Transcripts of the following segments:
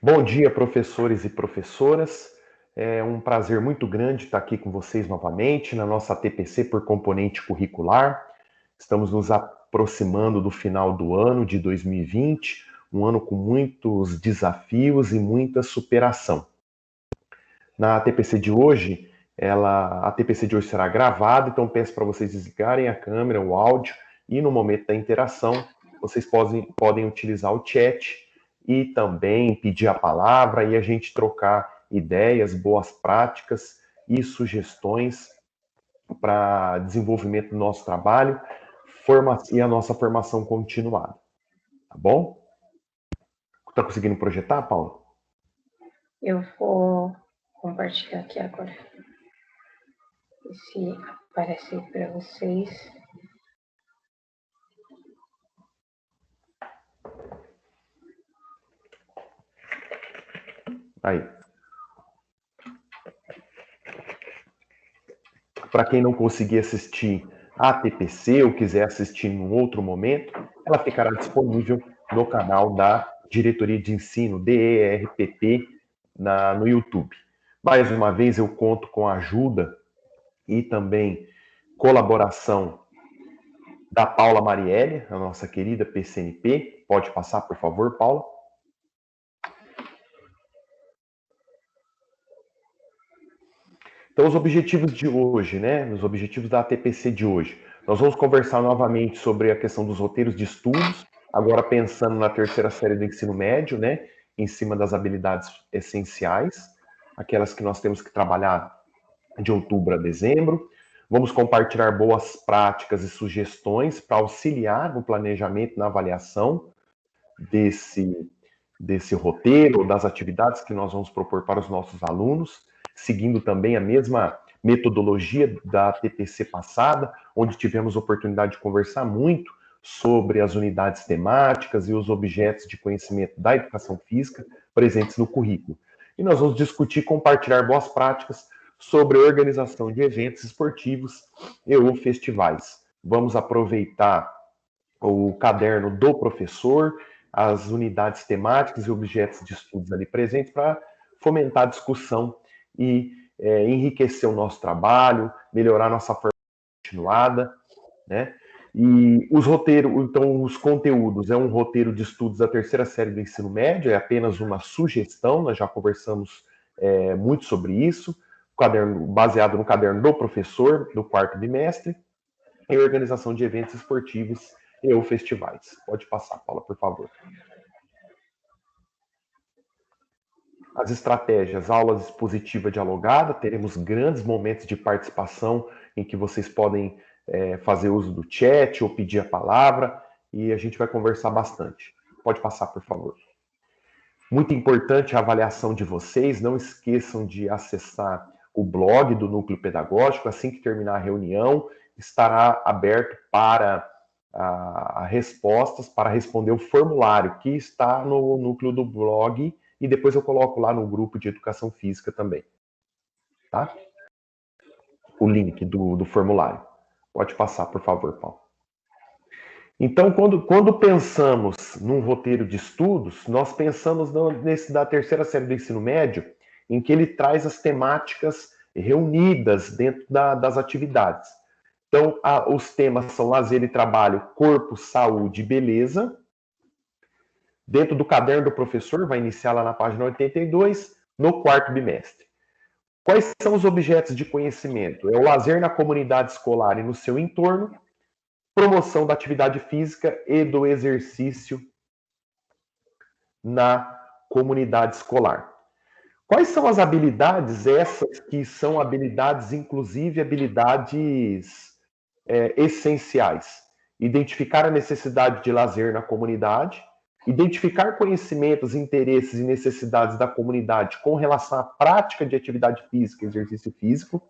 Bom dia, professores e professoras. É um prazer muito grande estar aqui com vocês novamente na nossa TPC por componente curricular. Estamos nos aproximando do final do ano de 2020, um ano com muitos desafios e muita superação. Na TPC de hoje, a TPC de hoje será gravada, então peço para vocês desligarem a câmera, o áudio, e no momento da interação, vocês podem utilizar o chat e também pedir a palavra e a gente trocar ideias, boas práticas e sugestões para desenvolvimento do nosso trabalho e a nossa formação continuada. Tá bom? Tá conseguindo projetar, Paulo? Eu vou compartilhar aqui agora. Se aparecer para vocês. Aí. Para quem não conseguir assistir a TPC ou quiser assistir em um outro momento, ela ficará disponível no canal da Diretoria de Ensino, DERPP, no YouTube. Mais uma vez, eu conto com a ajuda e também colaboração da Paula Marielle, a nossa querida PCNP. Pode passar, por favor, Paula? Então, os objetivos de hoje, né? Os objetivos da TPC de hoje. Nós vamos conversar novamente sobre a questão dos roteiros de estudos, agora pensando na terceira série do ensino médio, né? Em cima das habilidades essenciais, aquelas que nós temos que trabalhar de outubro a dezembro. Vamos compartilhar boas práticas e sugestões para auxiliar no planejamento e na avaliação desse roteiro, das atividades que nós vamos propor para os nossos alunos, seguindo também a mesma metodologia da TPC passada, onde tivemos oportunidade de conversar muito sobre as unidades temáticas e os objetos de conhecimento da educação física presentes no currículo. E nós vamos discutir e compartilhar boas práticas sobre a organização de eventos esportivos e ou festivais. Vamos aproveitar o caderno do professor, as unidades temáticas e objetos de estudos ali presentes para fomentar a discussão e enriquecer o nosso trabalho, melhorar nossa formação continuada, né? E os roteiros, então, os conteúdos, é um roteiro de estudos da terceira série do ensino médio, é apenas uma sugestão, nós já conversamos muito sobre isso, baseado no caderno do professor, do quarto bimestre, e organização de eventos esportivos e ou festivais. Pode passar, Paula, por favor. As estratégias, aulas expositiva dialogada, teremos grandes momentos de participação em que vocês podem fazer uso do chat ou pedir a palavra e a gente vai conversar bastante. Pode passar, por favor. Muito importante a avaliação de vocês, não esqueçam de acessar o blog do Núcleo Pedagógico, assim que terminar a reunião, estará aberto para respostas, para responder o formulário que está no núcleo do blog e depois eu coloco lá no grupo de educação física também, tá? O link do formulário. Pode passar, por favor, Paulo. Então, quando pensamos num roteiro de estudos, nós pensamos nesse da terceira série do ensino médio, em que ele traz as temáticas reunidas dentro das atividades. Então, os temas são lazer e trabalho, corpo, saúde e beleza. Dentro do caderno do professor, vai iniciar lá na página 82, no quarto bimestre. Quais são os objetos de conhecimento? É o lazer na comunidade escolar e no seu entorno, promoção da atividade física e do exercício na comunidade escolar. Quais são as habilidades, essas que são habilidades, inclusive habilidades essenciais? Identificar a necessidade de lazer na comunidade, identificar conhecimentos, interesses e necessidades da comunidade com relação à prática de atividade física e exercício físico,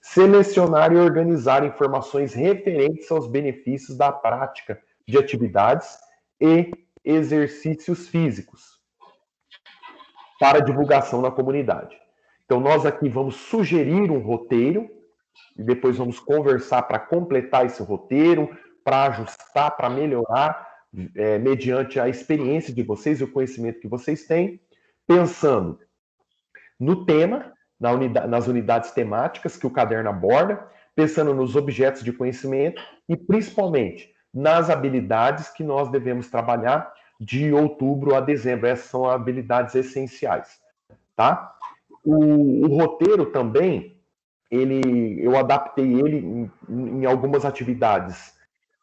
selecionar e organizar informações referentes aos benefícios da prática de atividades e exercícios físicos para divulgação na comunidade. Então, nós aqui vamos sugerir um roteiro e depois vamos conversar para completar esse roteiro, para ajustar, para melhorar, mediante a experiência de vocês e o conhecimento que vocês têm. pensando no tema, nas unidades temáticas que o caderno aborda, pensando nos objetos de conhecimento e, principalmente, nas habilidades que nós devemos trabalhar de outubro a dezembro. Essas são habilidades essenciais, tá? O roteiro também, eu adaptei ele em algumas atividades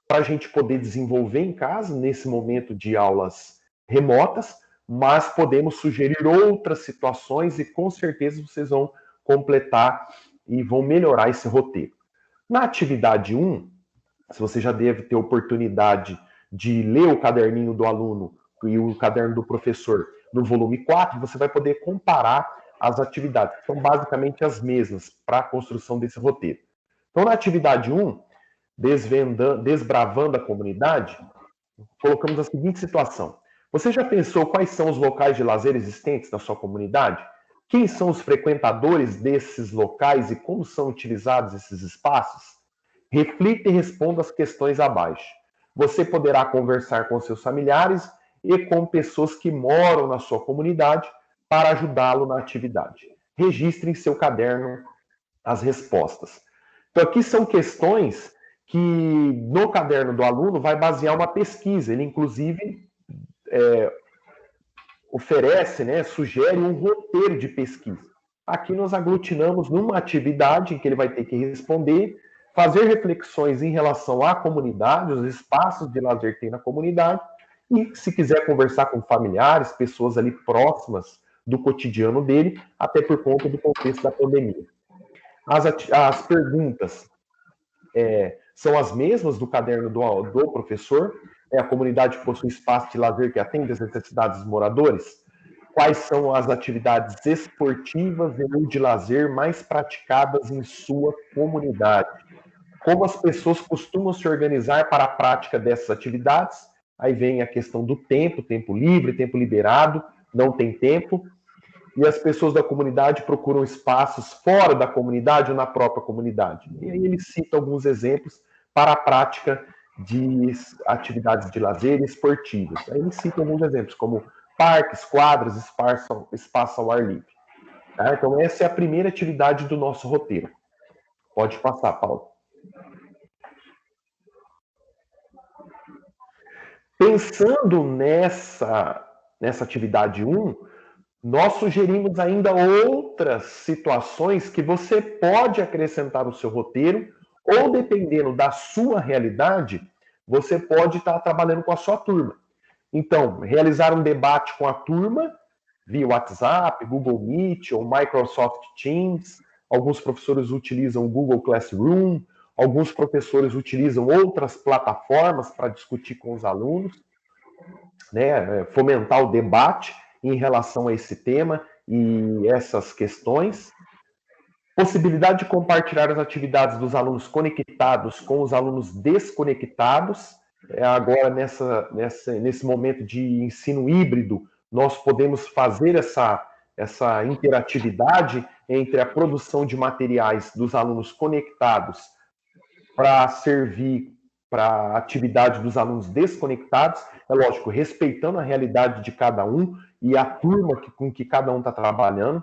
para a gente poder desenvolver em casa, nesse momento de aulas remotas, mas podemos sugerir outras situações e com certeza vocês vão completar e vão melhorar esse roteiro. Na atividade 1, se você já deve ter oportunidade de ler o caderninho do aluno e o caderno do professor no volume 4, você vai poder comparar as atividades, que são basicamente as mesmas para a construção desse roteiro. Então, na atividade 1, desbravando a comunidade, colocamos a seguinte situação. Você já pensou quais são os locais de lazer existentes na sua comunidade? Quem são os frequentadores desses locais e como são utilizados esses espaços? Reflita e responda as questões abaixo. Você poderá conversar com seus familiares e com pessoas que moram na sua comunidade para ajudá-lo na atividade. Registre em seu caderno as respostas. Então, aqui são questões que no caderno do aluno vai basear uma pesquisa. Ele, inclusive, oferece, sugere um roteiro de pesquisa. Aqui nós aglutinamos numa atividade em que ele vai ter que responder, fazer reflexões em relação à comunidade, os espaços de lazer que tem na comunidade, e se quiser conversar com familiares, pessoas ali próximas do cotidiano dele, até por conta do contexto da pandemia. As perguntas são as mesmas do caderno do professor. A comunidade possui espaço de lazer que atende às necessidades dos moradores? Quais são as atividades esportivas e de lazer mais praticadas em sua comunidade? Como as pessoas costumam se organizar para a prática dessas atividades? Aí vem a questão do tempo livre, tempo liberado, não tem tempo. E as pessoas da comunidade procuram espaços fora da comunidade ou na própria comunidade. E aí ele cita alguns exemplos para a prática de atividades de lazer esportivas. Aí ele cita alguns exemplos, como parques, quadras, espaço ao ar livre. Tá? Então, essa é a primeira atividade do nosso roteiro. Pode passar, Paulo. Pensando nessa atividade 1, nós sugerimos ainda outras situações que você pode acrescentar no seu roteiro, ou dependendo da sua realidade, você pode estar trabalhando com a sua turma. Então, realizar um debate com a turma via WhatsApp, Google Meet ou Microsoft Teams. Alguns professores utilizam o Google Classroom, alguns professores utilizam outras plataformas para discutir com os alunos, fomentar o debate em relação a esse tema e essas questões. Possibilidade de compartilhar as atividades dos alunos conectados com os alunos desconectados. Agora, nesse momento de ensino híbrido, nós podemos fazer essa interatividade entre a produção de materiais dos alunos conectados para servir para a atividade dos alunos desconectados, é lógico, respeitando a realidade de cada um e a turma com que cada um está trabalhando.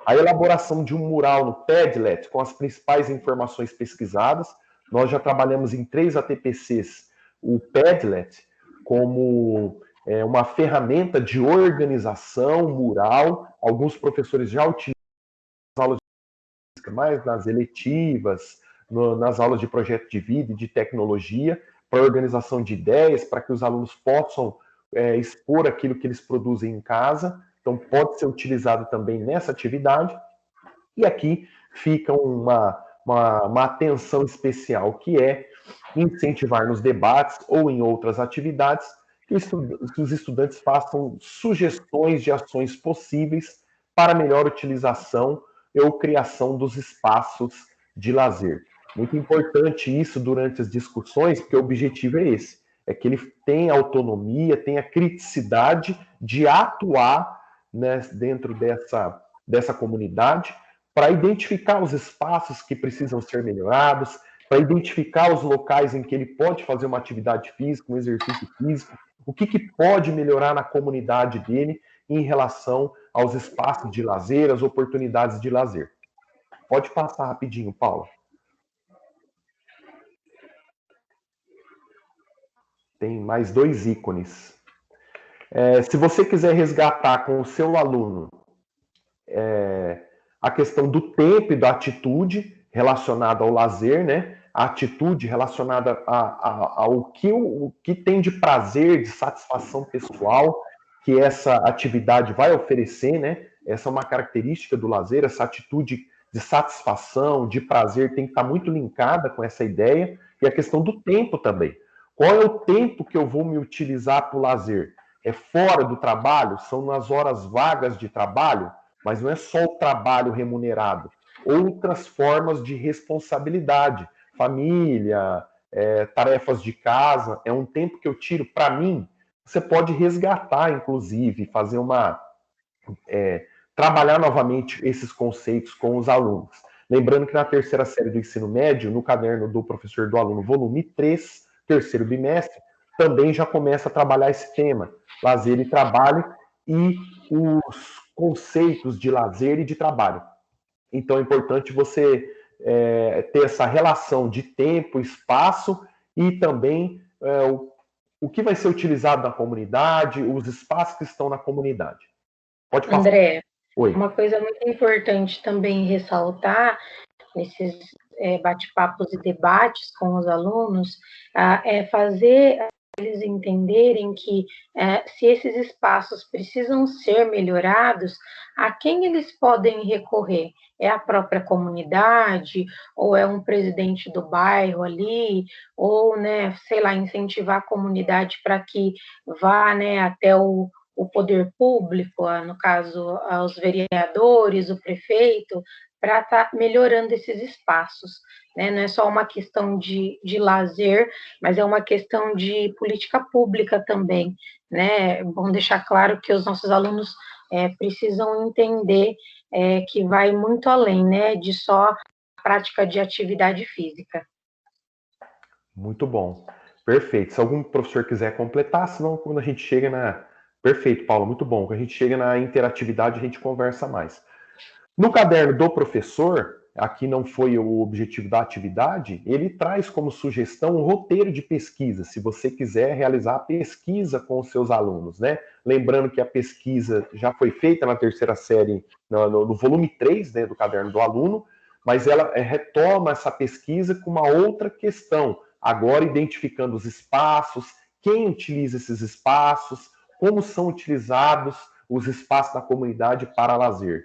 A elaboração de um mural no Padlet com as principais informações pesquisadas. Nós já trabalhamos em 3 ATPCs o Padlet como uma ferramenta de organização mural. Alguns professores já utilizam nas aulas de física, mais nas eletivas, nas aulas de projeto de vida e de tecnologia, para organização de ideias, para que os alunos possam expor aquilo que eles produzem em casa. Então, pode ser utilizado também nessa atividade. E aqui fica uma atenção especial, que é incentivar nos debates ou em outras atividades que os estudantes façam sugestões de ações possíveis para melhor utilização ou criação dos espaços de lazer. Muito importante isso durante as discussões, porque o objetivo é esse, é que ele tenha autonomia, tenha criticidade de atuar dentro dessa comunidade, para identificar os espaços que precisam ser melhorados, para identificar os locais em que ele pode fazer uma atividade física, um exercício físico, o que pode melhorar na comunidade dele, em relação aos espaços de lazer, às oportunidades de lazer. Pode passar rapidinho, Paula. Tem mais 2 ícones. Se você quiser resgatar com o seu aluno a questão do tempo e da atitude relacionada ao lazer, né? A atitude relacionada ao que tem de prazer, de satisfação pessoal que essa atividade vai oferecer, né? Essa é uma característica do lazer, essa atitude de satisfação, de prazer tem que estar muito linkada com essa ideia, e a questão do tempo também. Qual é o tempo que eu vou me utilizar para o lazer? É fora do trabalho? São nas horas vagas de trabalho? Mas não é só o trabalho remunerado. Outras formas de responsabilidade, família, tarefas de casa, é um tempo que eu tiro para mim. Você pode resgatar, inclusive, fazer trabalhar novamente esses conceitos com os alunos. Lembrando que na terceira série do ensino médio, no caderno do professor do aluno, volume 3, terceiro bimestre, também já começa a trabalhar esse tema, lazer e trabalho, e os conceitos de lazer e de trabalho. Então é importante você ter essa relação de tempo, espaço e também o que vai ser utilizado na comunidade, os espaços que estão na comunidade. Pode passar. André, Oi. uma coisa muito importante também ressaltar nesses bate-papos e debates com os alunos é fazer eles entenderem que se esses espaços precisam ser melhorados, a quem eles podem recorrer? É a própria comunidade, ou é um presidente do bairro ali, ou, né, sei lá, incentivar a comunidade para que vá, né, até o poder público, no caso, aos vereadores, o prefeito, para estar melhorando esses espaços. Né? Não é só uma questão de lazer, mas é uma questão de política pública também. Né? Vamos deixar claro que os nossos alunos precisam entender que vai muito além, né, de só a prática de atividade física. Muito bom. Perfeito. Se algum professor quiser completar, senão quando a gente chega na... Perfeito, Paulo, muito bom. Quando a gente chega na interatividade, a gente conversa mais. No caderno do professor, aqui não foi o objetivo da atividade, ele traz como sugestão um roteiro de pesquisa, se você quiser realizar a pesquisa com os seus alunos, né? Lembrando que a pesquisa já foi feita na terceira série, no volume 3, né, do caderno do aluno, mas ela retoma essa pesquisa com uma outra questão, agora identificando os espaços, quem utiliza esses espaços, como são utilizados os espaços da comunidade para lazer.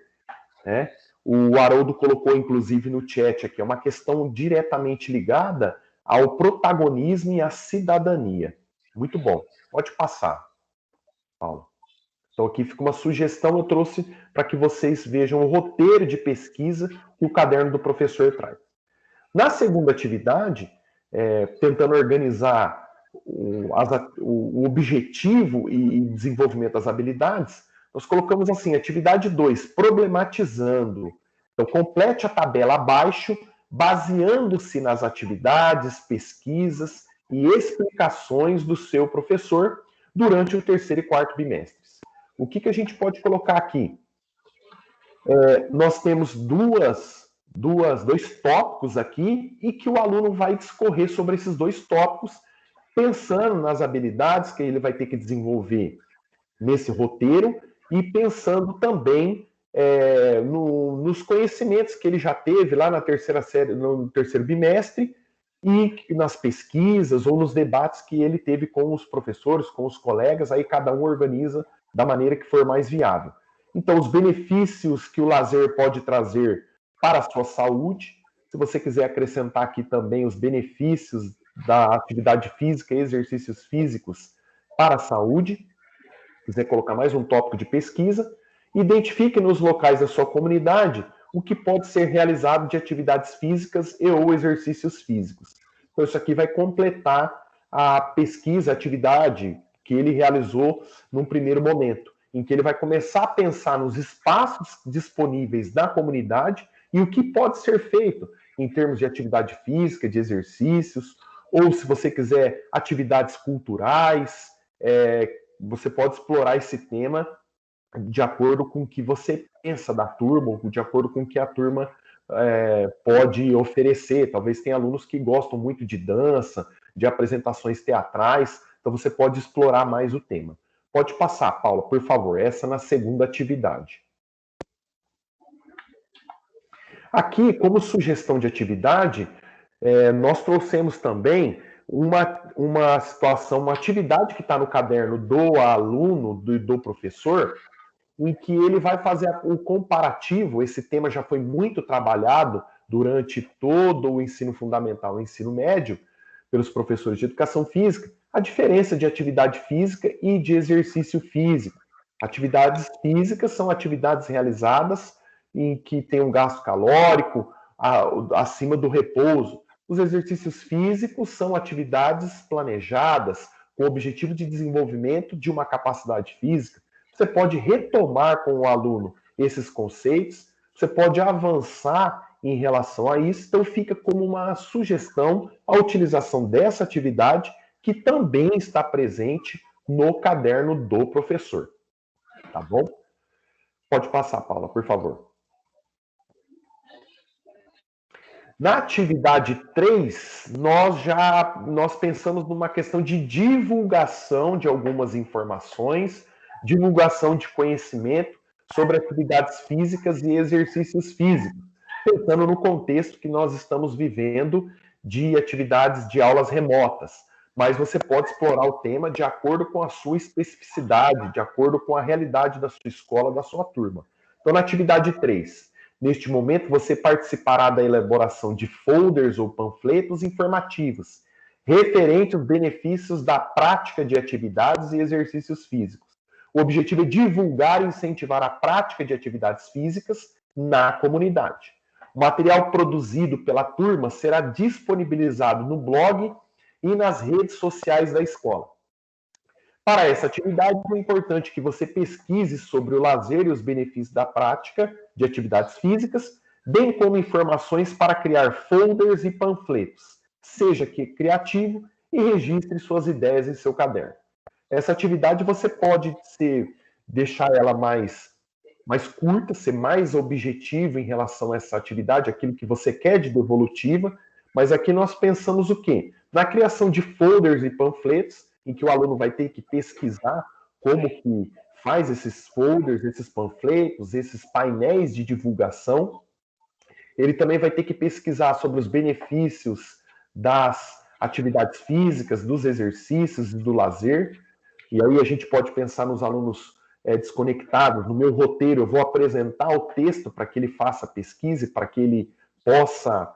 Né? O Haroldo colocou, inclusive, no chat aqui, é uma questão diretamente ligada ao protagonismo e à cidadania. Muito bom. Pode passar, Paulo. Então, aqui fica uma sugestão, eu trouxe para que vocês vejam o roteiro de pesquisa que o caderno do professor traz. Na segunda atividade, tentando organizar o objetivo e desenvolvimento das habilidades, nós colocamos assim, atividade 2, problematizando. Então, complete a tabela abaixo, baseando-se nas atividades, pesquisas e explicações do seu professor durante o terceiro e quarto bimestres. O que a gente pode colocar aqui? Nós temos dois tópicos aqui e que o aluno vai discorrer sobre esses 2 tópicos, pensando nas habilidades que ele vai ter que desenvolver nesse roteiro e pensando também nos conhecimentos que ele já teve lá na terceira série, no terceiro bimestre, e nas pesquisas ou nos debates que ele teve com os professores, com os colegas, aí cada um organiza da maneira que for mais viável. Então, os benefícios que o lazer pode trazer para a sua saúde, se você quiser acrescentar aqui também os benefícios da atividade física e exercícios físicos para a saúde, quiser colocar mais um tópico de pesquisa, identifique nos locais da sua comunidade o que pode ser realizado de atividades físicas e ou exercícios físicos. Então, isso aqui vai completar a pesquisa, a atividade que ele realizou num primeiro momento, em que ele vai começar a pensar nos espaços disponíveis da comunidade e o que pode ser feito em termos de atividade física, de exercícios, ou se você quiser, atividades culturais, você pode explorar esse tema de acordo com o que você pensa da turma, ou de acordo com o que a turma pode oferecer. Talvez tenha alunos que gostam muito de dança, de apresentações teatrais, então você pode explorar mais o tema. Pode passar, Paula, por favor, essa na segunda atividade. Aqui, como sugestão de atividade, nós trouxemos também uma situação, uma atividade que está no caderno do aluno, do professor, em que ele vai fazer o comparativo. Esse tema já foi muito trabalhado durante todo o ensino fundamental e ensino médio pelos professores de educação física, a diferença de atividade física e de exercício físico. Atividades físicas são atividades realizadas em que tem um gasto calórico acima do repouso. Os exercícios físicos são atividades planejadas com o objetivo de desenvolvimento de uma capacidade física. Você pode retomar com o aluno esses conceitos, você pode avançar em relação a isso, então fica como uma sugestão a utilização dessa atividade que também está presente no caderno do professor. Tá bom? Pode passar, Paula, por favor. Na atividade 3, nós pensamos numa questão de divulgação de algumas informações, divulgação de conhecimento sobre atividades físicas e exercícios físicos, pensando no contexto que nós estamos vivendo de atividades de aulas remotas. Mas você pode explorar o tema de acordo com a sua especificidade, de acordo com a realidade da sua escola, da sua turma. Então, na atividade 3, neste momento, você participará da elaboração de folders ou panfletos informativos, referente aos benefícios da prática de atividades e exercícios físicos. O objetivo é divulgar e incentivar a prática de atividades físicas na comunidade. O material produzido pela turma será disponibilizado no blog e nas redes sociais da escola. Para essa atividade, é importante que você pesquise sobre o lazer e os benefícios da prática de atividades físicas, bem como informações para criar folders e panfletos. Seja criativo e registre suas ideias em seu caderno. Essa atividade você pode deixar ela mais curta, ser mais objetivo em relação a essa atividade, aquilo que você quer de devolutiva, mas aqui nós pensamos o quê? Na criação de folders e panfletos, em que o aluno vai ter que pesquisar como que faz esses folders, esses panfletos, esses painéis de divulgação. Ele também vai ter que pesquisar sobre os benefícios das atividades físicas, dos exercícios e do lazer. E aí a gente pode pensar nos alunos desconectados. No meu roteiro, eu vou apresentar o texto para que ele faça pesquisa, para que ele possa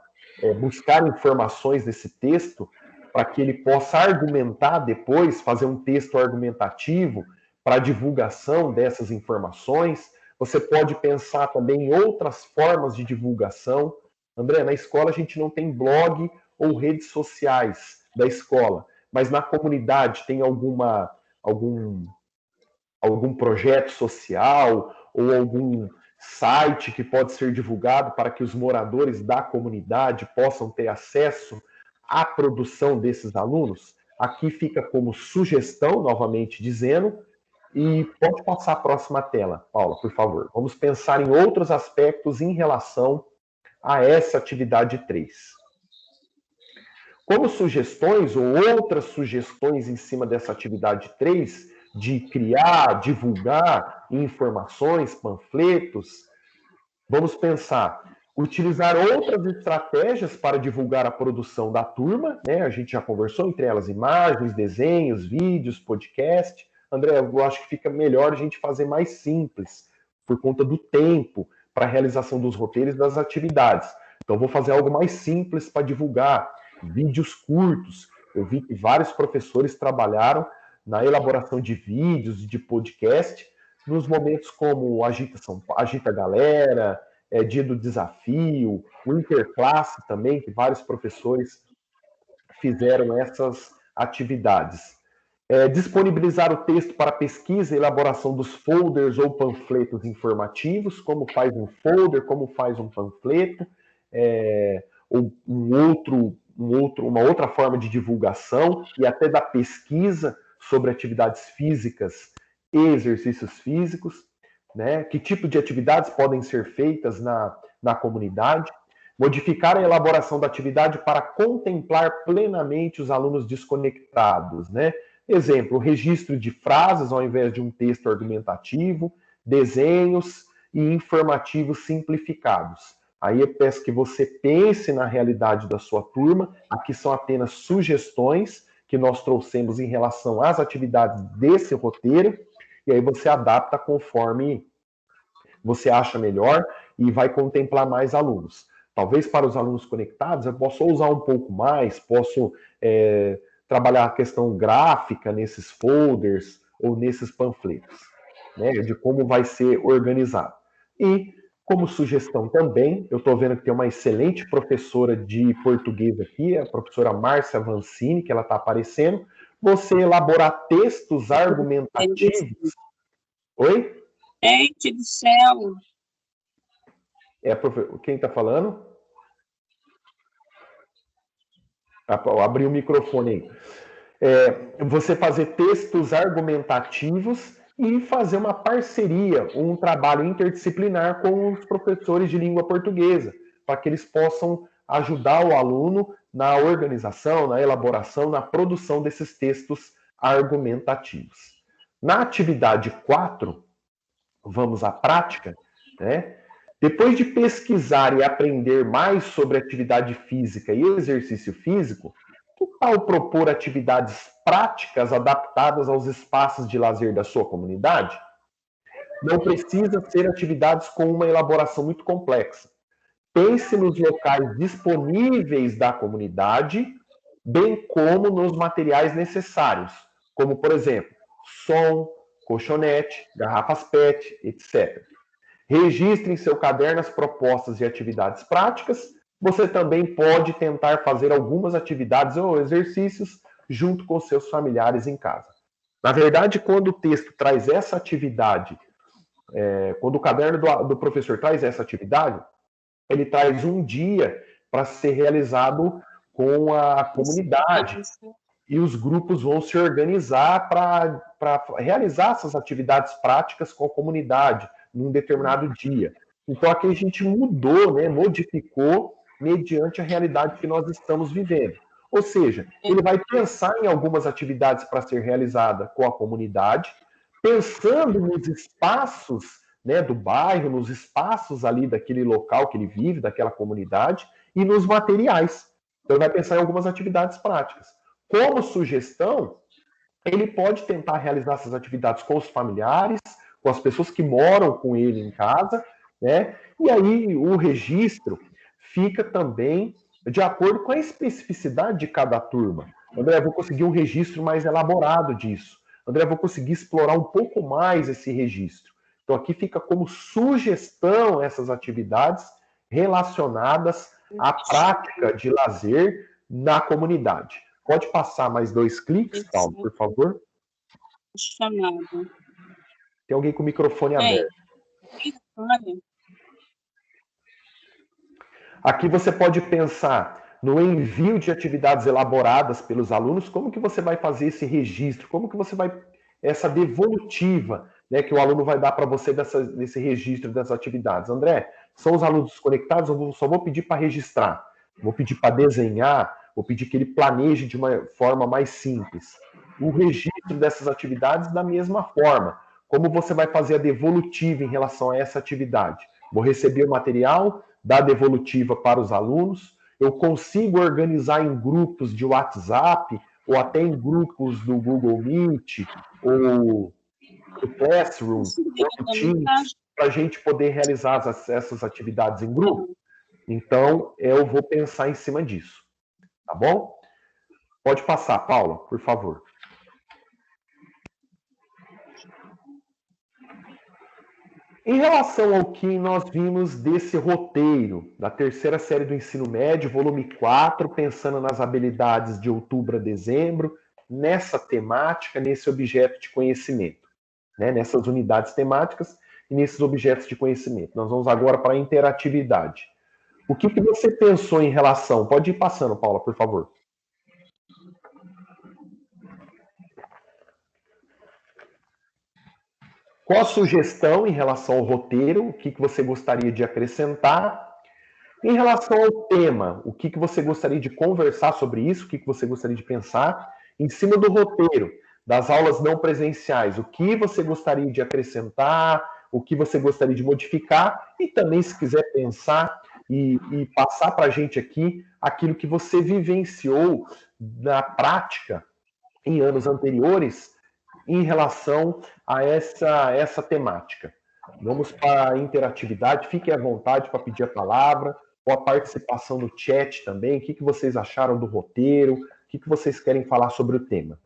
buscar informações desse texto, para que ele possa argumentar depois, fazer um texto argumentativo para a divulgação dessas informações. Você pode pensar também em outras formas de divulgação. André, na escola a gente não tem blog ou redes sociais da escola, mas na comunidade tem algum projeto social ou algum site que pode ser divulgado para que os moradores da comunidade possam ter acesso à produção desses alunos? Aqui fica como sugestão, novamente dizendo, e pode passar a próxima tela, Paula, por favor. Vamos pensar em outros aspectos em relação a essa atividade 3. Como sugestões ou outras sugestões em cima dessa atividade 3, de criar, divulgar informações, panfletos, vamos pensar, utilizar outras estratégias para divulgar a produção da turma, né? A gente já conversou, entre elas imagens, desenhos, vídeos, podcast. André, eu acho que fica melhor a gente fazer mais simples, por conta do tempo, para a realização dos roteiros das atividades. Então, vou fazer algo mais simples para divulgar, vídeos curtos. Eu vi que vários professores trabalharam na elaboração de vídeos e de podcast, nos momentos como Agita a Galera, Dia do Desafio, o Interclasse também, que vários professores fizeram essas atividades. Disponibilizar o texto para pesquisa e elaboração dos folders ou panfletos informativos, como faz um folder, como faz um panfleto, ou uma outra forma de divulgação e até da pesquisa sobre atividades físicas e exercícios físicos. né? Que tipo de atividades podem ser feitas na comunidade, modificar a elaboração da atividade para contemplar plenamente os alunos desconectados, né? Exemplo, registro de frases ao invés de um texto argumentativo, desenhos e informativos simplificados. Aí eu peço que você pense na realidade da sua turma. Aqui são apenas sugestões que nós trouxemos em relação às atividades desse roteiro, e aí você adapta conforme você acha melhor e vai contemplar mais alunos. Talvez para os alunos conectados eu possa usar um pouco mais, posso trabalhar a questão gráfica nesses folders ou nesses panfletos, né, de como vai ser organizado. E, como sugestão também, eu estou vendo que tem uma excelente professora de português aqui, a professora Márcia Vancini, que ela está aparecendo, você elaborar textos argumentativos. Oi? Gente do céu! Quem está falando? Abri o microfone aí. Você fazer textos argumentativos e fazer uma parceria, um trabalho interdisciplinar com os professores de língua portuguesa, para que eles possam ajudar o aluno na organização, na elaboração, na produção desses textos argumentativos. Na atividade 4, vamos à prática, né? Depois de pesquisar e aprender mais sobre atividade física e exercício físico, que tal propor atividades práticas adaptadas aos espaços de lazer da sua comunidade? Não precisa ser atividades com uma elaboração muito complexa. Pense nos locais disponíveis da comunidade, bem como nos materiais necessários, como, por exemplo, som, colchonete, garrafas PET, etc. Registre em seu caderno as propostas e atividades práticas. Você também pode tentar fazer algumas atividades ou exercícios junto com seus familiares em casa. Na verdade, quando o texto traz essa atividade, quando o caderno do professor traz essa atividade, ele traz um dia para ser realizado com a comunidade. E os grupos vão se organizar para realizar essas atividades práticas com a comunidade num determinado dia. Então, aqui a gente mudou, né, modificou mediante a realidade que nós estamos vivendo. Ou seja, ele vai pensar em algumas atividades para ser realizada com a comunidade, pensando nos espaços, né, do bairro, nos espaços ali daquele local que ele vive, daquela comunidade, e nos materiais. Então, ele vai pensar em algumas atividades práticas. Como sugestão, ele pode tentar realizar essas atividades com os familiares, com as pessoas que moram com ele em casa, né? E aí o registro fica também de acordo com a especificidade de cada turma. André, eu vou conseguir um registro mais elaborado disso. André, eu vou conseguir explorar um pouco mais esse registro. Então aqui fica como sugestão essas atividades relacionadas à prática de lazer na comunidade. Pode passar mais 2 cliques, Paulo, por favor? Chamado. Tem alguém com o microfone aberto. Aqui você pode pensar no envio de atividades elaboradas pelos alunos, como que você vai fazer esse registro, como que você vai, essa devolutiva, né, que o aluno vai dar para você desse registro das atividades. André, são os alunos desconectados, eu só vou pedir para registrar, vou pedir para desenhar, vou pedir que ele planeje de uma forma mais simples. O registro dessas atividades da mesma forma. Como você vai fazer a devolutiva em relação a essa atividade? Vou receber o material, dar a devolutiva para os alunos, eu consigo organizar em grupos de WhatsApp, ou até em grupos do Google Meet, ou do Classroom, ou do Teams, para a gente poder realizar essas atividades em grupo? Então, eu vou pensar em cima disso. Tá bom? Pode passar, Paula, por favor. Em relação ao que nós vimos desse roteiro, da terceira série do ensino médio, volume 4, pensando nas habilidades de outubro a dezembro, nessa temática, nesse objeto de conhecimento, né? Nessas unidades temáticas e nesses objetos de conhecimento. Nós vamos agora para a interatividade. O que você pensou em relação? Pode ir passando, Paula, por favor. Qual a sugestão em relação ao roteiro? O que você gostaria de acrescentar? Em relação ao tema, o que você gostaria de conversar sobre isso? O que você gostaria de pensar? Em cima do roteiro, das aulas não presenciais, o que você gostaria de acrescentar? O que você gostaria de modificar? E também, se quiser pensar e passar para a gente aqui aquilo que você vivenciou na prática em anos anteriores em relação a essa temática. Vamos para a interatividade, fiquem à vontade para pedir a palavra, ou a participação no chat também, o que vocês acharam do roteiro, o que vocês querem falar sobre o tema.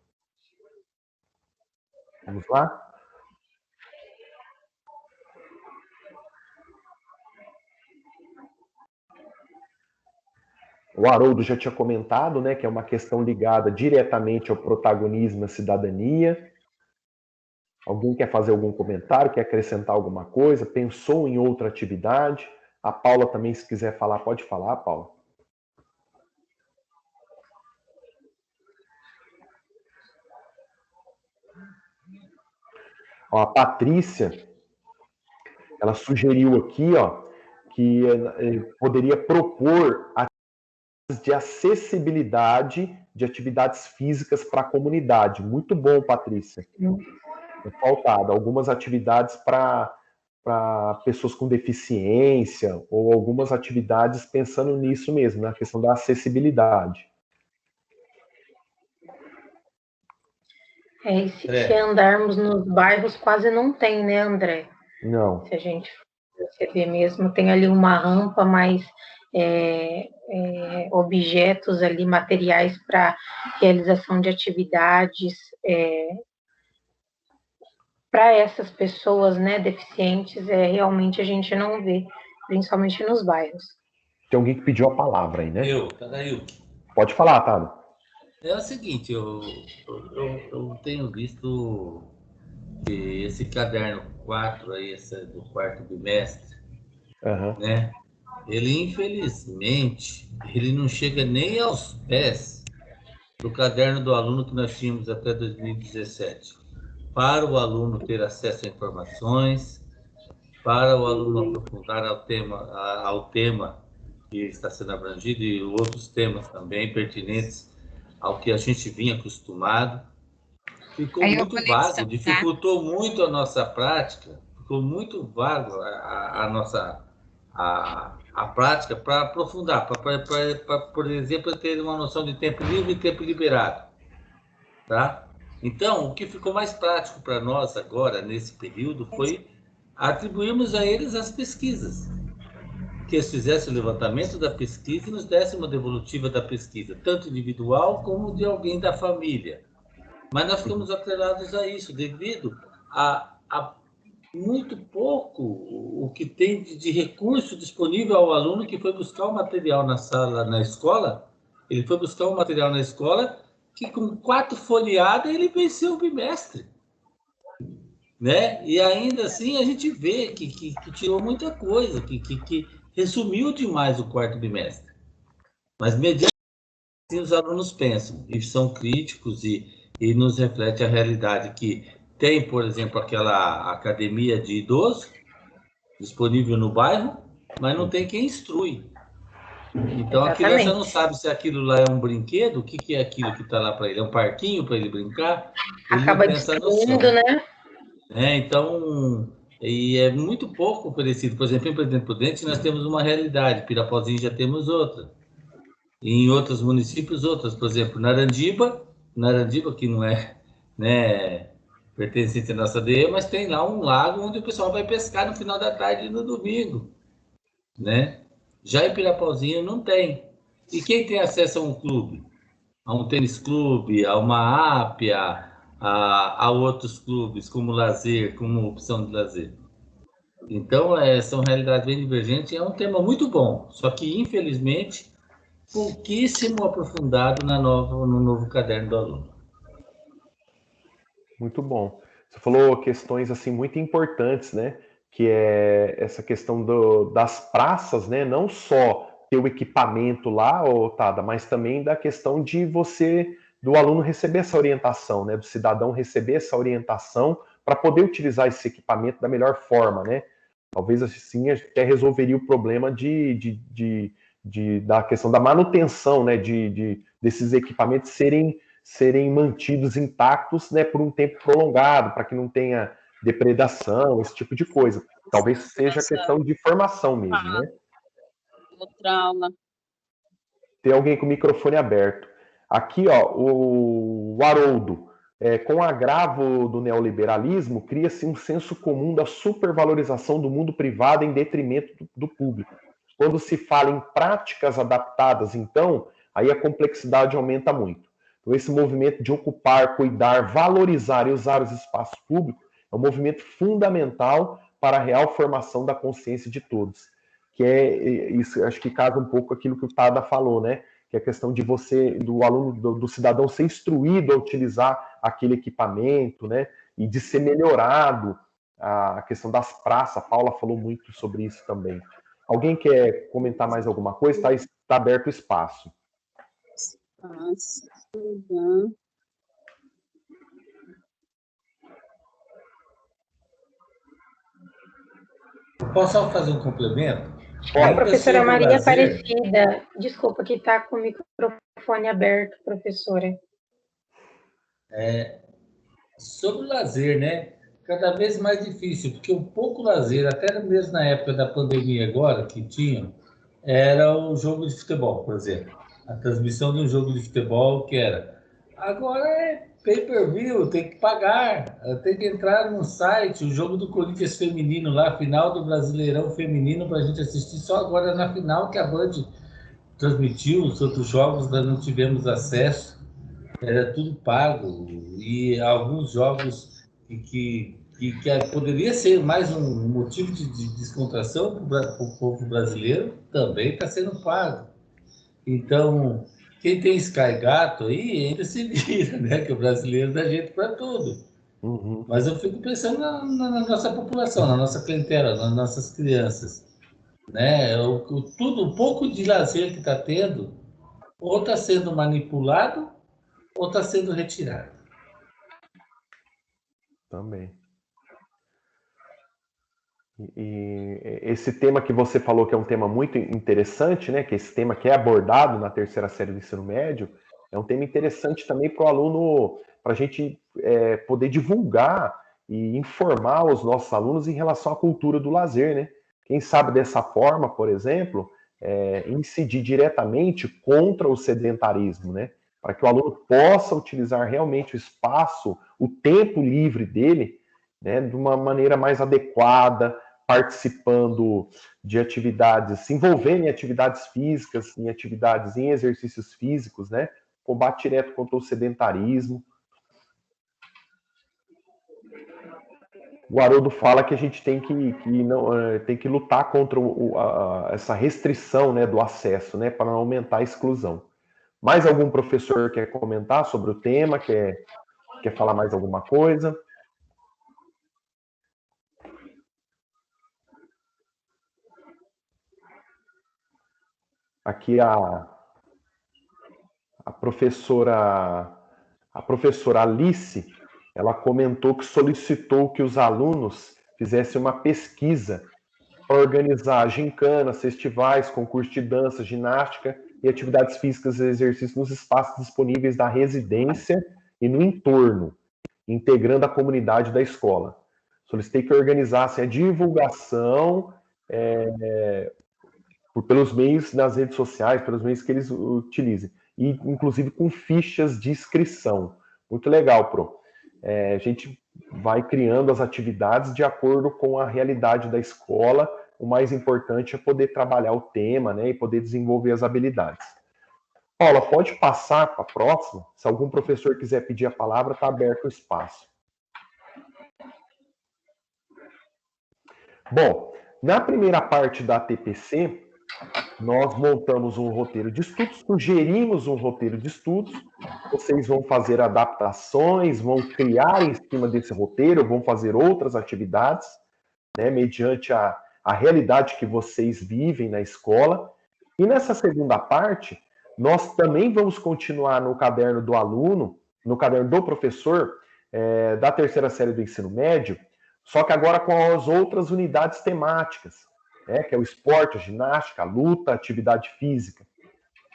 Vamos lá? O Haroldo já tinha comentado, né, que é uma questão ligada diretamente ao protagonismo e à cidadania. Alguém quer fazer algum comentário, quer acrescentar alguma coisa? Pensou em outra atividade? A Paula também, se quiser falar, pode falar, Paula. Ó, a Patrícia, ela sugeriu aqui, ó, que poderia propor atividades de acessibilidade de atividades físicas para a comunidade. Muito bom, Patrícia. Faltado algumas atividades para pessoas com deficiência ou algumas atividades pensando nisso mesmo, na questão da acessibilidade. E se andarmos nos bairros, quase não tem, né, André? Não. Se a gente perceber mesmo, tem ali uma rampa, mas objetos ali, materiais para realização de atividades para essas pessoas, né, deficientes, realmente a gente não vê, principalmente nos bairros. Tem alguém que pediu a palavra aí, né? Tadail. Pode falar, Tado. É o seguinte, eu tenho visto que esse caderno 4 aí, esse do quarto bimestre, né? Ele, infelizmente, ele não chega nem aos pés do caderno do aluno que nós tínhamos até 2017. Para o aluno ter acesso a informações, para o aluno aprofundar ao tema que está sendo abrangido e outros temas também pertinentes ao que a gente vinha acostumado. Ficou muito vago, dificultou muito a nossa prática, ficou muito vago a nossa prática para aprofundar, para, por exemplo, ter uma noção de tempo livre e tempo liberado. Tá? Então, o que ficou mais prático para nós agora, nesse período, foi atribuirmos a eles as pesquisas. Que eles fizessem o levantamento da pesquisa e nos dessem uma devolutiva da pesquisa, tanto individual como de alguém da família. Mas nós ficamos atrelados a isso, devido a muito pouco o que tem de recurso disponível ao aluno que foi buscar o material na escola. Ele foi buscar o material na escola que, com 4 folheadas, ele venceu o bimestre. Né? E ainda assim a gente vê que tirou muita coisa, que resumiu demais o quarto bimestre. Mas, mediante assim, os alunos pensam e são críticos e nos reflete a realidade que tem, por exemplo, aquela academia de idoso disponível no bairro, mas não tem quem instrui. Então, a criança não sabe se aquilo lá é um brinquedo, o que é aquilo que está lá para ele? É um parquinho para ele brincar? Ele acaba destruindo, né? Então, e é muito pouco oferecido. Por exemplo, em Presidente Prudente, nós temos uma realidade, Pirapozinho já temos outra. E em outros municípios, outras. Por exemplo, Narandiba, que não é, né, pertencente à nossa DE, mas tem lá um lago onde o pessoal vai pescar no final da tarde e no domingo. Né? Já em Pirapozinho não tem. E quem tem acesso a um clube? A um tênis clube, a uma ápia, a outros clubes, como lazer, como opção de lazer. Então, são realidades bem divergentes e é um tema muito bom, só que, infelizmente, pouquíssimo aprofundado no novo caderno do aluno. Muito bom. Você falou questões assim muito importantes, né? Que é essa questão das praças, né? Não só ter o equipamento lá, Tada, mas também da questão de do aluno receber essa orientação, né? Do cidadão receber essa orientação para poder utilizar esse equipamento da melhor forma, né? Talvez assim até resolveria o problema da questão da manutenção, né? Desses equipamentos serem mantidos intactos, né, por um tempo prolongado, para que não tenha depredação, esse tipo de coisa. Talvez seja questão de formação mesmo, né? Outra aula. Tem alguém com o microfone aberto. Aqui, ó, o Haroldo. Com o agravo do neoliberalismo, cria-se um senso comum da supervalorização do mundo privado em detrimento do público. Quando se fala em práticas adaptadas, então, aí a complexidade aumenta muito. Então, esse movimento de ocupar, cuidar, valorizar e usar os espaços públicos é um movimento fundamental para a real formação da consciência de todos. Que é isso, acho que casa um pouco aquilo que o Tada falou, né? Que é a questão de do aluno, do cidadão ser instruído a utilizar aquele equipamento, né? E de ser melhorado. A questão das praças, a Paula falou muito sobre isso também. Alguém quer comentar mais alguma coisa? Está aberto o espaço. Posso só fazer um complemento? A professora Maria Aparecida, desculpa, que está com o microfone aberto, professora. Sobre o lazer, né? Cada vez mais difícil, porque o pouco lazer, até mesmo na época da pandemia agora, que tinha, era o jogo de futebol, por exemplo. A transmissão de um jogo de futebol que era. Agora é pay-per-view, tem que pagar, tem que entrar no site, o jogo do Corinthians feminino lá, final do Brasileirão feminino, para a gente assistir só agora na final que a Band transmitiu, os outros jogos nós não tivemos acesso, era tudo pago, e alguns jogos que poderia ser mais um motivo de descontração para o povo brasileiro, também está sendo pago. Então, quem tem Sky Gato aí ainda se vira, né? Que o brasileiro dá jeito para tudo. Uhum. Mas eu fico pensando na nossa população, na nossa clientela, nas nossas crianças. Né? O pouco de lazer que está tendo, ou está sendo manipulado, ou está sendo retirado. Também. E esse tema que você falou que é um tema muito interessante, né? Que esse tema que é abordado na terceira série do ensino médio, é um tema interessante também para o aluno, para a gente poder divulgar e informar os nossos alunos em relação à cultura do lazer, né? Quem sabe dessa forma, por exemplo, incidir diretamente contra o sedentarismo, né? Para que o aluno possa utilizar realmente o espaço, o tempo livre dele, né, de uma maneira mais adequada, participando de atividades, se envolvendo em atividades físicas, em exercícios físicos, né? Combate direto contra o sedentarismo. O Haroldo fala que a gente tem que lutar contra essa restrição, né, do acesso, né, para não aumentar a exclusão. Mais algum professor quer comentar sobre o tema? Quer falar mais alguma coisa? Aqui a professora Alice, ela comentou que solicitou que os alunos fizessem uma pesquisa para organizar gincanas, festivais, concursos de dança, ginástica e atividades físicas e exercícios nos espaços disponíveis da residência e no entorno, integrando a comunidade da escola. Solicitei que organizassem a divulgação pelos meios nas redes sociais, pelos meios que eles utilizem, e inclusive com fichas de inscrição. Muito legal, Pro. A gente vai criando as atividades de acordo com a realidade da escola. O mais importante é poder trabalhar o tema, né, e poder desenvolver as habilidades. Paula, pode passar para a próxima? Se algum professor quiser pedir a palavra, está aberto o espaço. Bom, na primeira parte da TPC, nós montamos um roteiro de estudos, sugerimos um roteiro de estudos, vocês vão fazer adaptações, vão criar em cima desse roteiro, vão fazer outras atividades, né, mediante a realidade que vocês vivem na escola. E nessa segunda parte, nós também vamos continuar no caderno do aluno, no caderno do professor, da terceira série do ensino médio, só que agora com as outras unidades temáticas, que é o esporte, a ginástica, a luta, a atividade física.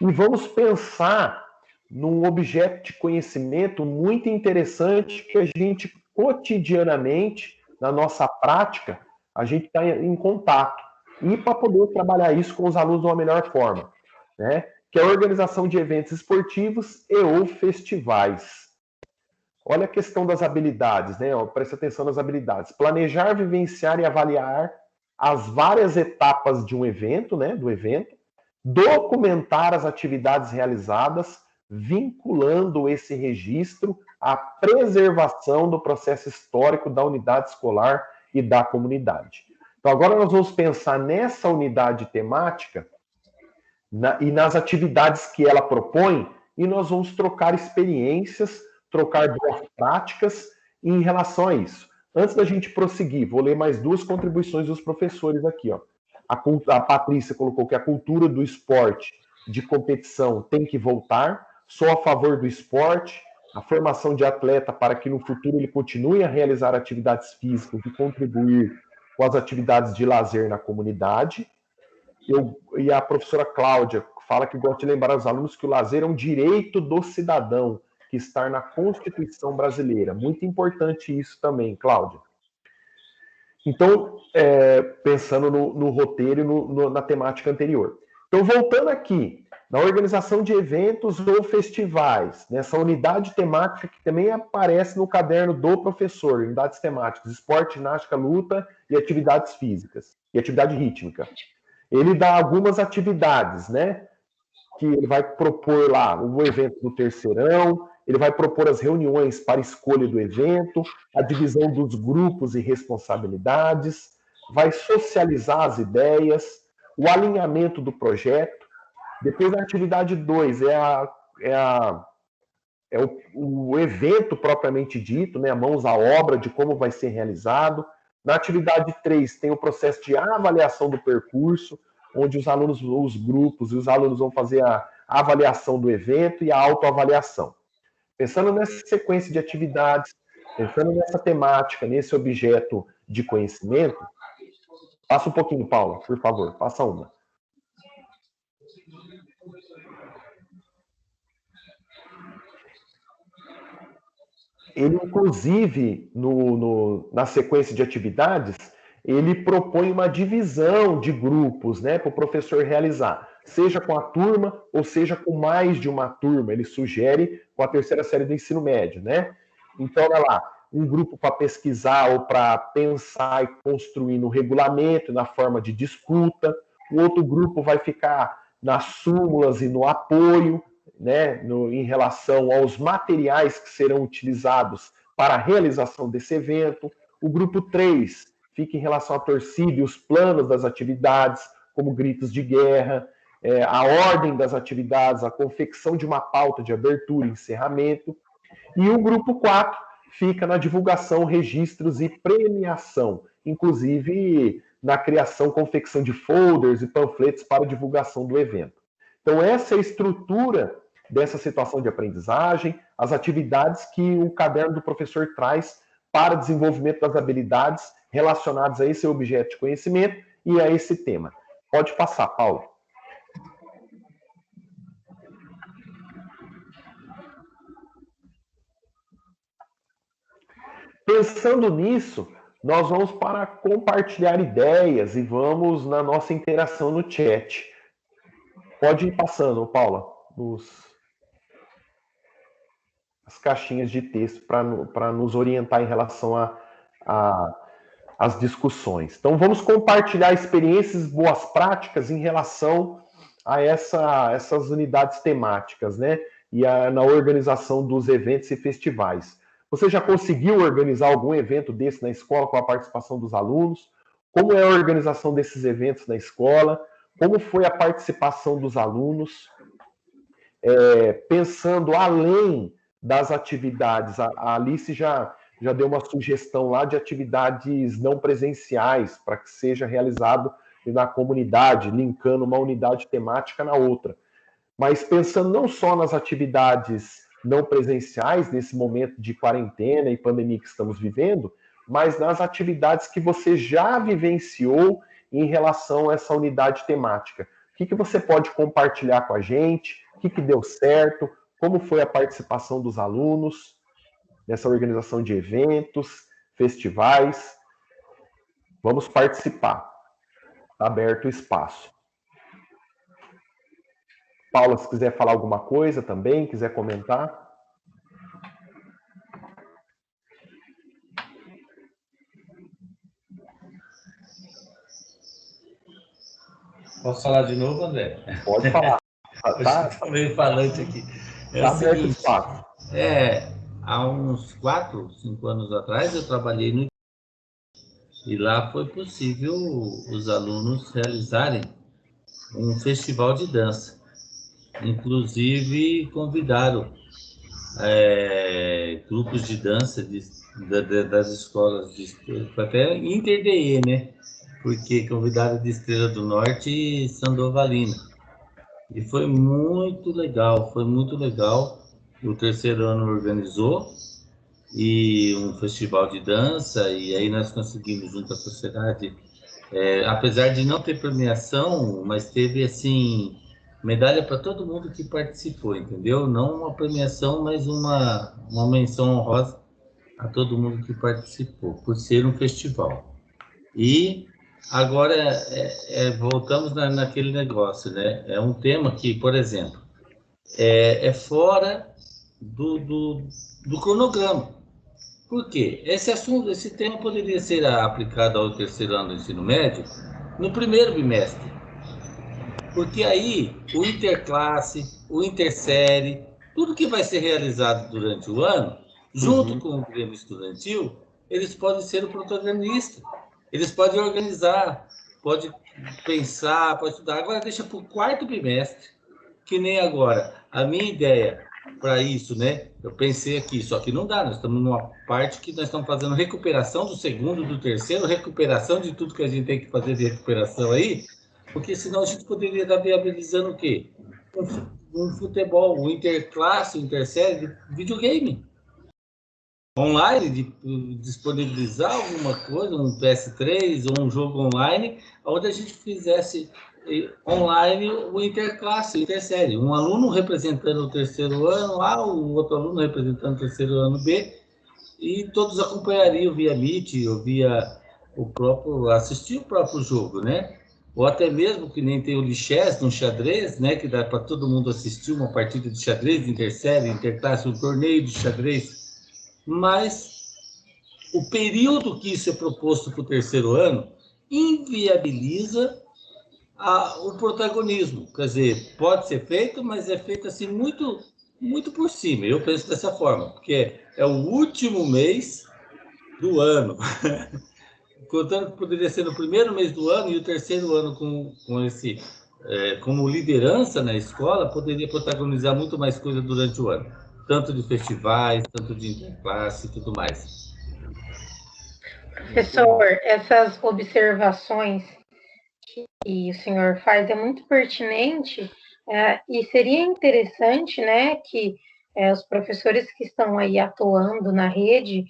E vamos pensar num objeto de conhecimento muito interessante que a gente, cotidianamente, na nossa prática, a gente está em contato. E para poder trabalhar isso com os alunos de uma melhor forma, né? Que é a organização de eventos esportivos e ou festivais. Olha a questão das habilidades, né? Presta atenção nas habilidades. Planejar, vivenciar e avaliar as várias etapas de um evento, né? Do evento. Documentar as atividades realizadas, vinculando esse registro à preservação do processo histórico da unidade escolar e da comunidade. Então, agora nós vamos pensar nessa unidade temática e nas atividades que ela propõe, e nós vamos trocar experiências, trocar boas práticas em relação a isso. Antes da gente prosseguir, vou ler mais duas contribuições dos professores aqui, ó. A Patrícia colocou que a cultura do esporte de competição tem que voltar. Sou a favor do esporte, a formação de atleta para que no futuro ele continue a realizar atividades físicas e contribuir com as atividades de lazer na comunidade. E a professora Cláudia fala que gosta de lembrar aos alunos que o lazer é um direito do cidadão, que está na Constituição brasileira. Muito importante isso também, Cláudia. Então, pensando no roteiro e na temática anterior. Então, voltando aqui, na organização de eventos ou festivais, nessa unidade temática que também aparece no caderno do professor, unidades temáticas, esporte, ginástica, luta e atividades físicas, e atividade rítmica. Ele dá algumas atividades, né? Que ele vai propor lá o evento do terceirão, ele vai propor as reuniões para escolha do evento, a divisão dos grupos e responsabilidades, vai socializar as ideias, o alinhamento do projeto. Depois, a atividade 2 o evento propriamente dito, né, mãos à obra de como vai ser realizado. Na atividade 3 tem o processo de avaliação do percurso, onde os alunos, os grupos e os alunos vão fazer a avaliação do evento e a autoavaliação. Pensando nessa sequência de atividades, pensando nessa temática, nesse objeto de conhecimento, passa um pouquinho, Paula, por favor, passa uma. Ele, inclusive, na sequência de atividades, ele propõe uma divisão de grupos, né, para o professor realizar, seja com a turma ou seja com mais de uma turma. Ele sugere com a terceira série do ensino médio, né? Então, olha lá, um grupo para pesquisar ou para pensar e construir no regulamento, na forma de disputa. O outro grupo vai ficar nas súmulas e no apoio, né, em relação aos materiais que serão utilizados para a realização desse evento. O grupo 3 fica em relação à torcida e os planos das atividades, como gritos de guerra, a ordem das atividades, a confecção de uma pauta de abertura e encerramento. E o grupo 4 fica na divulgação, registros e premiação, inclusive na criação, confecção de folders e panfletos para divulgação do evento. Então, essa é a estrutura dessa situação de aprendizagem, as atividades que o caderno do professor traz para desenvolvimento das habilidades relacionadas a esse objeto de conhecimento e a esse tema. Pode passar, Paulo. Pensando nisso, nós vamos para compartilhar ideias e vamos na nossa interação no chat. Pode ir passando, Paula, as caixinhas de texto para nos orientar em relação às discussões. Então, vamos compartilhar experiências, boas práticas em relação a essas unidades temáticas, né? E na organização dos eventos e festivais. Você já conseguiu organizar algum evento desse na escola com a participação dos alunos? Como é a organização desses eventos na escola? Como foi a participação dos alunos? Pensando além das atividades, a Alice já deu uma sugestão lá de atividades não presenciais para que seja realizado na comunidade, linkando uma unidade temática na outra. Mas pensando não só nas atividades não presenciais, nesse momento de quarentena e pandemia que estamos vivendo, mas nas atividades que você já vivenciou em relação a essa unidade temática. O que você pode compartilhar com a gente? O que deu certo? Como foi a participação dos alunos nessa organização de eventos, festivais? Vamos participar. Está aberto o espaço. Paula, se quiser falar alguma coisa também, quiser comentar. Posso falar de novo, André? Pode falar. Estou meio falante aqui. É o seguinte, há uns 4, 5 anos atrás, eu trabalhei no... E lá foi possível os alunos realizarem um festival de dança. Inclusive, convidaram grupos de dança das escolas, até Inter-DE, né? Porque convidaram de Estrela do Norte e Sandovalina. E foi muito legal, foi muito legal. O terceiro ano organizou e um festival de dança, e aí nós conseguimos, junto à sociedade, apesar de não ter premiação, mas teve, assim, medalha para todo mundo que participou, entendeu? Não uma premiação, mas uma menção honrosa a todo mundo que participou, por ser um festival. E agora, voltamos naquele negócio, né? É um tema que, por exemplo, é fora do cronograma. Por quê? Esse tema poderia ser aplicado ao terceiro ano do ensino médio no primeiro bimestre. Porque aí o interclasse, o intersérie, tudo que vai ser realizado durante o ano, junto com o Grêmio Estudantil, eles podem ser o protagonista. Eles podem organizar, podem pensar, podem estudar. Agora deixa para o quarto bimestre, que nem agora. A minha ideia para isso, né? Eu pensei aqui, só que não dá, nós estamos numa parte que nós estamos fazendo recuperação do segundo, do terceiro, recuperação de tudo que a gente tem que fazer de recuperação aí, porque senão a gente poderia estar viabilizando o quê? Um futebol, um interclasse, um intersérie, videogame. Online, de disponibilizar alguma coisa, um PS3 ou um jogo online, onde a gente fizesse online o interclasse, o intersérie. Um aluno representando o terceiro ano A, o outro aluno representando o terceiro ano B, e todos acompanhariam via Meet ou via assistir o próprio jogo, né? Ou até mesmo que nem tem o Lichess no xadrez, né? Que dá para todo mundo assistir uma partida de xadrez, intersérie, interclasse, um torneio de xadrez. Mas o período que isso é proposto para o terceiro ano inviabiliza o protagonismo. Quer dizer, pode ser feito, mas é feito assim muito, muito por cima. Eu penso dessa forma, porque é o último mês do ano. Contando que poderia ser no primeiro mês do ano e o terceiro ano com esse como liderança na escola, poderia protagonizar muito mais coisa durante o ano. Tanto de festivais, tanto de interclasse e tudo mais. Professor, essas observações que o senhor faz é muito pertinente e seria interessante, né, que os professores que estão aí atuando na rede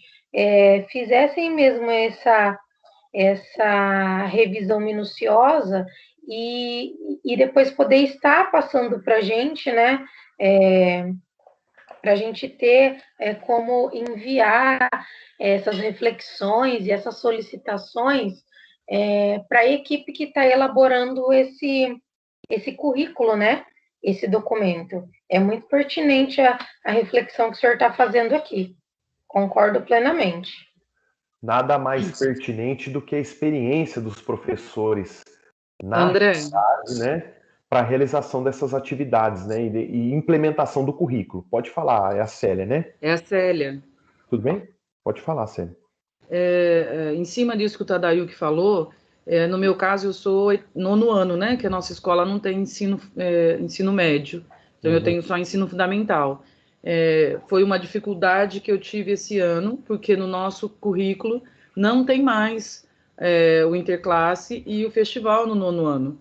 fizessem mesmo essa revisão minuciosa e depois poder estar passando para a gente, né, para a gente ter como enviar essas reflexões e essas solicitações para a equipe que está elaborando esse currículo, né? Esse documento. É muito pertinente a reflexão que o senhor está fazendo aqui. Concordo plenamente. Nada mais pertinente do que a experiência dos professores na André, cidade, né? Para a realização dessas atividades, né? E implementação do currículo. Pode falar, é a Célia, né? É a Célia. Tudo bem? Pode falar, Célia. Em cima disso que o Tadayuki falou, no meu caso eu sou 9º ano, né? Que a nossa escola não tem ensino médio, então eu tenho só ensino fundamental. Foi uma dificuldade que eu tive esse ano, porque no nosso currículo não tem mais o interclasse e o festival no 9º ano.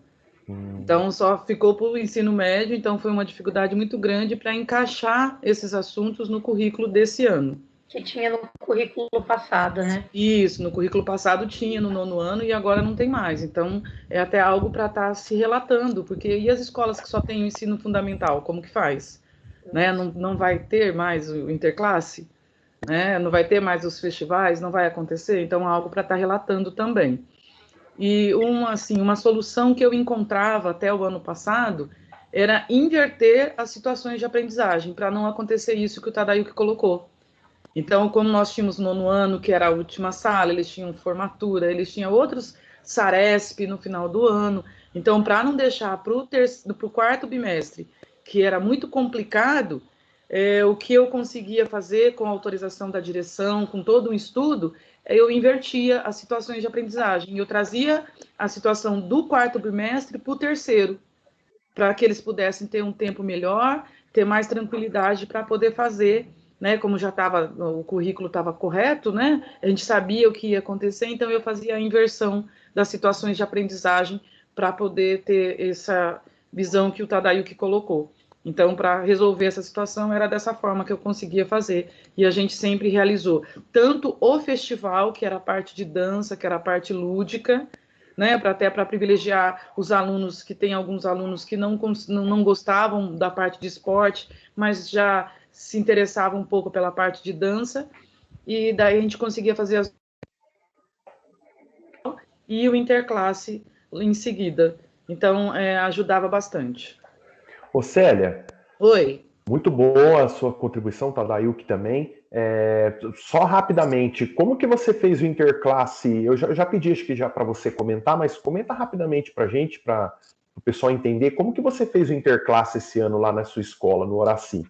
Então, só ficou para o ensino médio, então foi uma dificuldade muito grande para encaixar esses assuntos no currículo desse ano. Que tinha no currículo passado, né? Isso, no currículo passado tinha no 9º ano e agora não tem mais. Então, é até algo para estar se relatando, porque e as escolas que só têm o ensino fundamental, como que faz? Né? Não vai ter mais o interclasse? Né? Não vai ter mais os festivais? Não vai acontecer? Então, é algo para estar relatando também. E uma solução que eu encontrava até o ano passado era inverter as situações de aprendizagem, para não acontecer isso que o Tadayuki colocou. Então, como nós tínhamos o 9º ano, que era a última sala, eles tinham formatura, eles tinham outros Saresp no final do ano. Então, para não deixar para o 4º bimestre, que era muito complicado, o que eu conseguia fazer com a autorização da direção, com todo um estudo, eu invertia as situações de aprendizagem. Eu trazia a situação do 4º bimestre para o 3º, para que eles pudessem ter um tempo melhor, ter mais tranquilidade para poder fazer, né? Como já estava, o currículo estava correto, né? A gente sabia o que ia acontecer, então eu fazia a inversão das situações de aprendizagem para poder ter essa visão que o Tadayuki colocou. Então, para resolver essa situação, era dessa forma que eu conseguia fazer. E a gente sempre realizou tanto o festival, que era a parte de dança, que era a parte lúdica, né, até para privilegiar os alunos, que tem alguns alunos que não gostavam da parte de esporte, mas já se interessavam um pouco pela parte de dança, e daí a gente conseguia fazer e o interclasse em seguida. Então, ajudava bastante. Ô, Célia. Oi. Muito boa a sua contribuição, Tadayuki também. Só rapidamente, como que você fez o interclasse? Eu já pedi, acho que já para você comentar, mas comenta rapidamente para a gente, para o pessoal entender, como que você fez o interclasse esse ano lá na sua escola, no Horaci?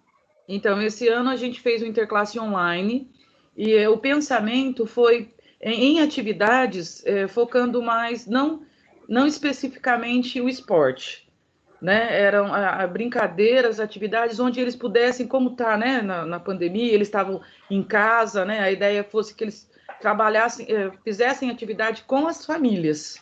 Então, esse ano a gente fez o interclasse online, e o pensamento foi em atividades focando mais, não especificamente o esporte, né? Eram brincadeiras, atividades onde eles pudessem, como está, né, na pandemia, eles estavam em casa, né? A ideia fosse que eles trabalhassem, fizessem atividade com as famílias,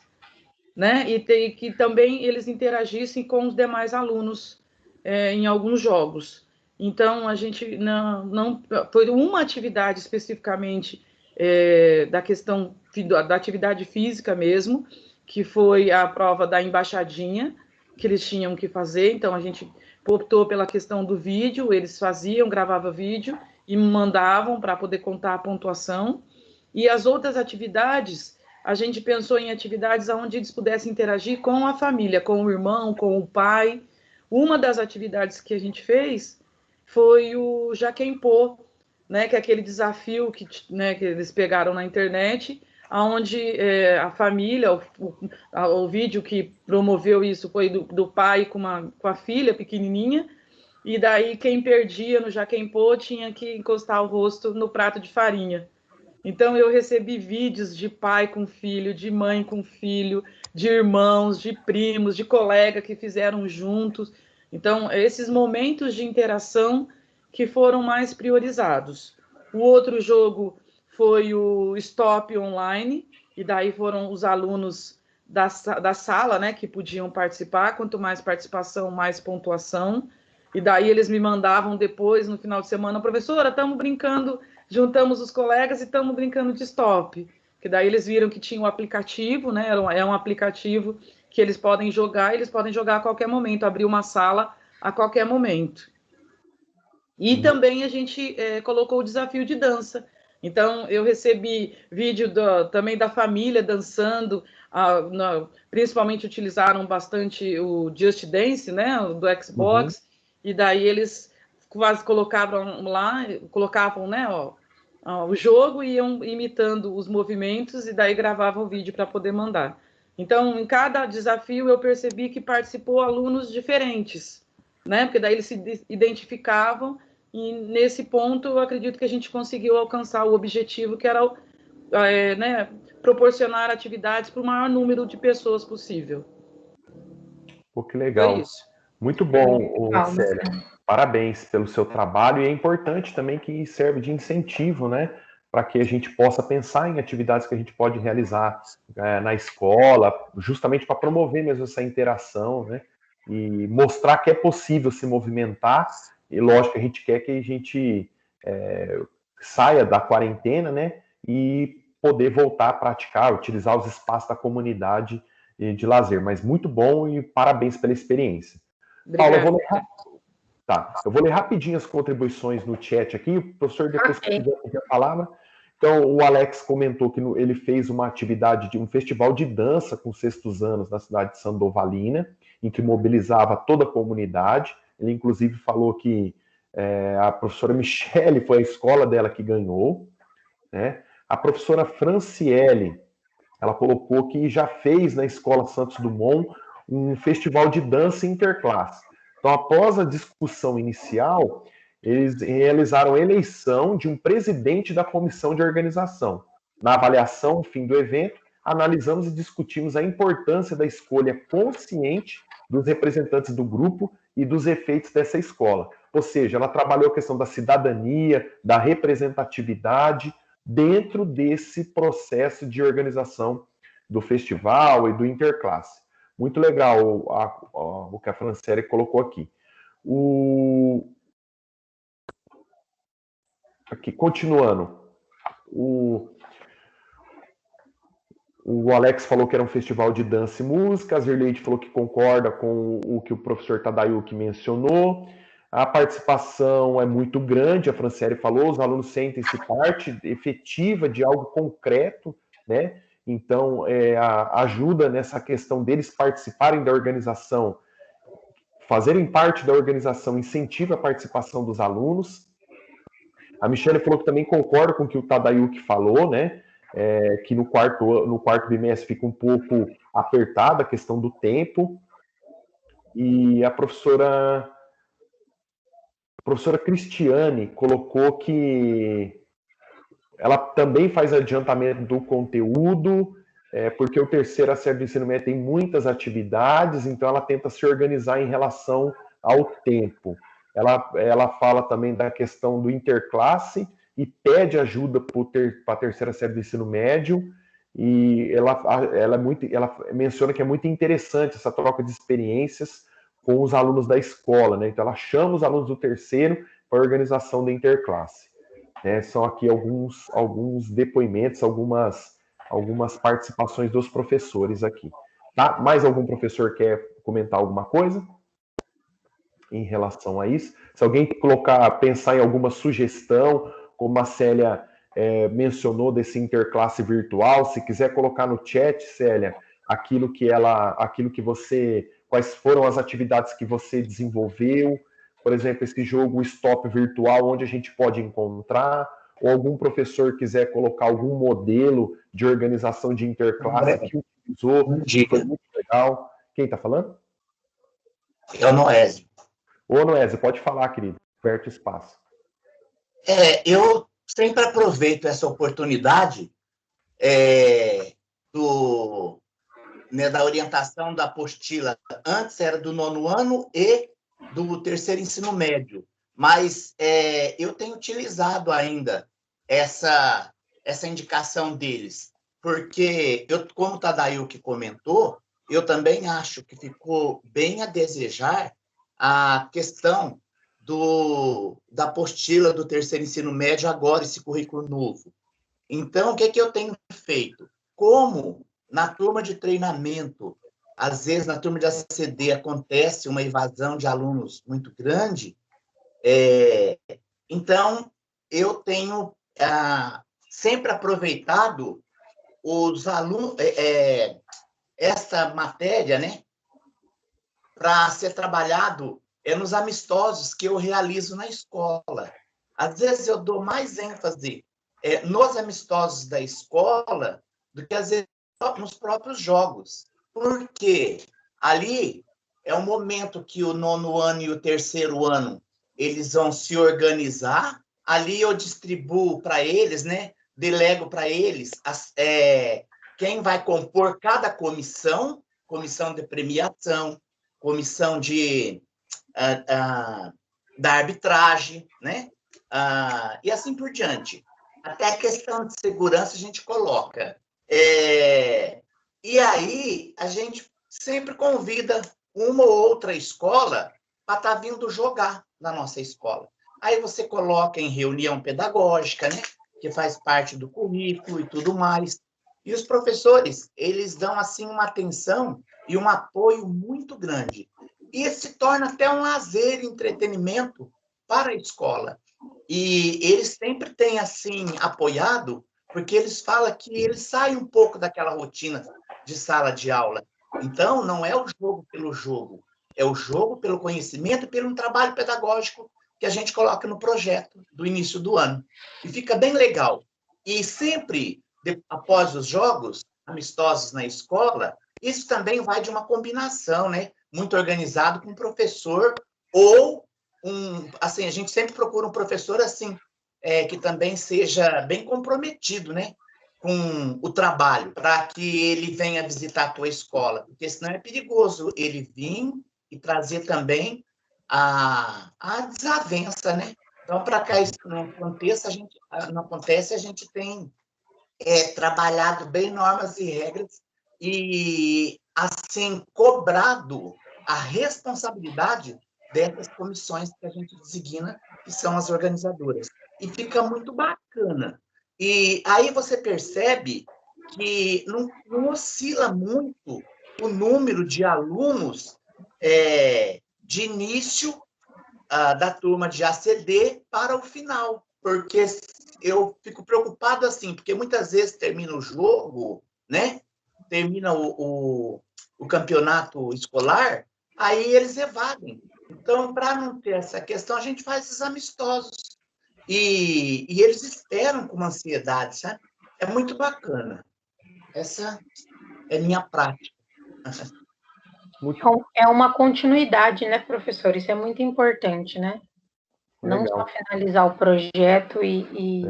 né? E que também eles interagissem com os demais alunos em alguns jogos. Então, a gente não foi uma atividade especificamente da questão da atividade física mesmo, que foi a prova da embaixadinha, que eles tinham que fazer. Então, a gente optou pela questão do vídeo, eles faziam, gravavam vídeo e mandavam para poder contar a pontuação. E as outras atividades, a gente pensou em atividades onde eles pudessem interagir com a família, com o irmão, com o pai. Uma das atividades que a gente fez foi o Jaquempô, né, que é aquele desafio que eles pegaram na internet, onde a família, o vídeo que promoveu isso foi do pai com a filha pequenininha, e daí quem perdia no Jaquempô tinha que encostar o rosto no prato de farinha. Então, eu recebi vídeos de pai com filho, de mãe com filho, de irmãos, de primos, de colega que fizeram juntos. Então, esses momentos de interação que foram mais priorizados. O outro jogo foi o Stop Online, e daí foram os alunos da sala, né, que podiam participar. Quanto mais participação, mais pontuação. E daí eles me mandavam depois, no final de semana, professora, estamos brincando, juntamos os colegas e estamos brincando de stop. Que daí eles viram que tinha um aplicativo, né? É um aplicativo que eles podem jogar a qualquer momento, abrir uma sala a qualquer momento. E também a gente colocou o desafio de dança. Então, eu recebi vídeo também da família dançando, principalmente utilizaram bastante o Just Dance, né, do Xbox, e daí eles quase colocavam né, o jogo e iam imitando os movimentos, e daí gravavam o vídeo para poder mandar. Então, em cada desafio, eu percebi que participou alunos diferentes, né, porque daí eles se identificavam. E nesse ponto, eu acredito que a gente conseguiu alcançar o objetivo, que era né, proporcionar atividades para o maior número de pessoas possível. Pô, que legal. Foi isso. Muito bom, Célia. Parabéns pelo seu trabalho. E é importante também que serve de incentivo, né, para que a gente possa pensar em atividades que a gente pode realizar na escola, justamente para promover mesmo essa interação, né? E mostrar que é possível se movimentar. E lógico que a gente quer que a gente saia da quarentena, né? E poder voltar a praticar, utilizar os espaços da comunidade de lazer. Mas muito bom e parabéns pela experiência. Obrigada. Paula, eu vou ler rapidinho as contribuições no chat aqui, o professor depois quiser pedir a palavra. Então, o Alex comentou que ele fez uma atividade de um festival de dança com 6º anos na cidade de Sandovalina, em que mobilizava toda a comunidade. Ele, inclusive, falou que a professora Michele foi a escola dela que ganhou, né? A professora Franciele, ela colocou que já fez na Escola Santos Dumont um festival de dança interclasse. Então, após a discussão inicial, eles realizaram a eleição de um presidente da comissão de organização. Na avaliação, fim do evento, analisamos e discutimos a importância da escolha consciente dos representantes do grupo e dos efeitos dessa escola. Ou seja, ela trabalhou a questão da cidadania, da representatividade, dentro desse processo de organização do festival e do interclasse. Muito legal o que a Franciele colocou aqui. Aqui, continuando. O Alex falou que era um festival de dança e música, a Zirleide falou que concorda com o que o professor Tadayuki mencionou. A participação é muito grande, a Franciele falou, os alunos sentem-se parte efetiva de algo concreto, né? Então, ajuda nessa questão deles participarem da organização, fazerem parte da organização, incentiva a participação dos alunos. A Michele falou que também concorda com o que o Tadayuki falou, né? Que no quarto bimestre fica um pouco apertada a questão do tempo. E a professora Cristiane colocou que ela também faz adiantamento do conteúdo, porque o terceiro a série do ensino médio tem muitas atividades, então ela tenta se organizar em relação ao tempo. Ela fala também da questão do interclasse e pede ajuda para a terceira série do ensino médio, e ela menciona que é muito interessante essa troca de experiências com os alunos da escola, né? Então ela chama os alunos do terceiro para a organização da interclasse. São aqui alguns depoimentos, algumas participações dos professores aqui. Tá? Mais algum professor quer comentar alguma coisa em relação a isso? Se alguém pensar em alguma sugestão, como a Célia mencionou desse interclasse virtual, se quiser colocar no chat, Célia, quais foram as atividades que você desenvolveu, por exemplo, esse jogo Stop Virtual, onde a gente pode encontrar, ou algum professor quiser colocar algum modelo de organização de interclasse que utilizou, que foi muito legal. Quem está falando? É o Noésio. Ô, Noésio, pode falar, querido. Aperta o espaço. Eu sempre aproveito essa oportunidade da orientação da apostila. Antes era do 9º ano e do terceiro ensino médio, mas eu tenho utilizado ainda essa indicação deles, porque, como o Tadayuki comentou, eu também acho que ficou bem a desejar a questão da apostila do terceiro ensino médio agora, esse currículo novo. Então, o que eu tenho feito? Como na turma de treinamento, às vezes, na turma de ACD, acontece uma evasão de alunos muito grande, então, eu tenho sempre aproveitado os alunos, essa matéria, né, para ser trabalhado nos amistosos que eu realizo na escola. Às vezes, eu dou mais ênfase nos amistosos da escola do que, às vezes, nos próprios jogos. Porque ali é um momento que o 9º ano e o terceiro ano eles vão se organizar. Ali eu distribuo para eles, né? Delego para eles quem vai compor cada comissão de premiação, comissão da arbitragem, né? E assim por diante. Até a questão de segurança a gente coloca. E aí, a gente sempre convida uma ou outra escola para estar vindo jogar na nossa escola. Aí você coloca em reunião pedagógica, né? Que faz parte do currículo e tudo mais. E os professores, eles dão, assim, uma atenção e um apoio muito grande. E se torna até um lazer e entretenimento para a escola. E eles sempre têm, assim, apoiado, porque eles falam que eles saem um pouco daquela rotina de sala de aula. Então, não é o jogo pelo jogo, é o jogo pelo conhecimento e pelo trabalho pedagógico que a gente coloca no projeto do início do ano. E fica bem legal. E sempre, após os jogos amistosos na escola, isso também vai de uma combinação, né? Muito organizado com o professor ou assim, a gente sempre procura um professor assim, que também seja bem comprometido, né, com o trabalho, para que ele venha visitar a tua escola, porque senão é perigoso ele vir e trazer também a desavença, né? Então, para cá isso não aconteça, a gente tem trabalhado bem normas e regras e, assim, cobrado a responsabilidade dessas comissões que a gente designa, que são as organizadoras. E fica muito bacana. E aí você percebe que não oscila muito o número de alunos de início da turma de ACD para o final, porque eu fico preocupado assim, porque muitas vezes termina o jogo, né? Termina o campeonato escolar, aí eles evadem. Então, para não ter essa questão, a gente faz esses amistosos. E eles esperam com ansiedade, sabe? É muito bacana. Essa é minha prática. É uma continuidade, né, professor? Isso é muito importante, né? Legal. Não só finalizar o projeto e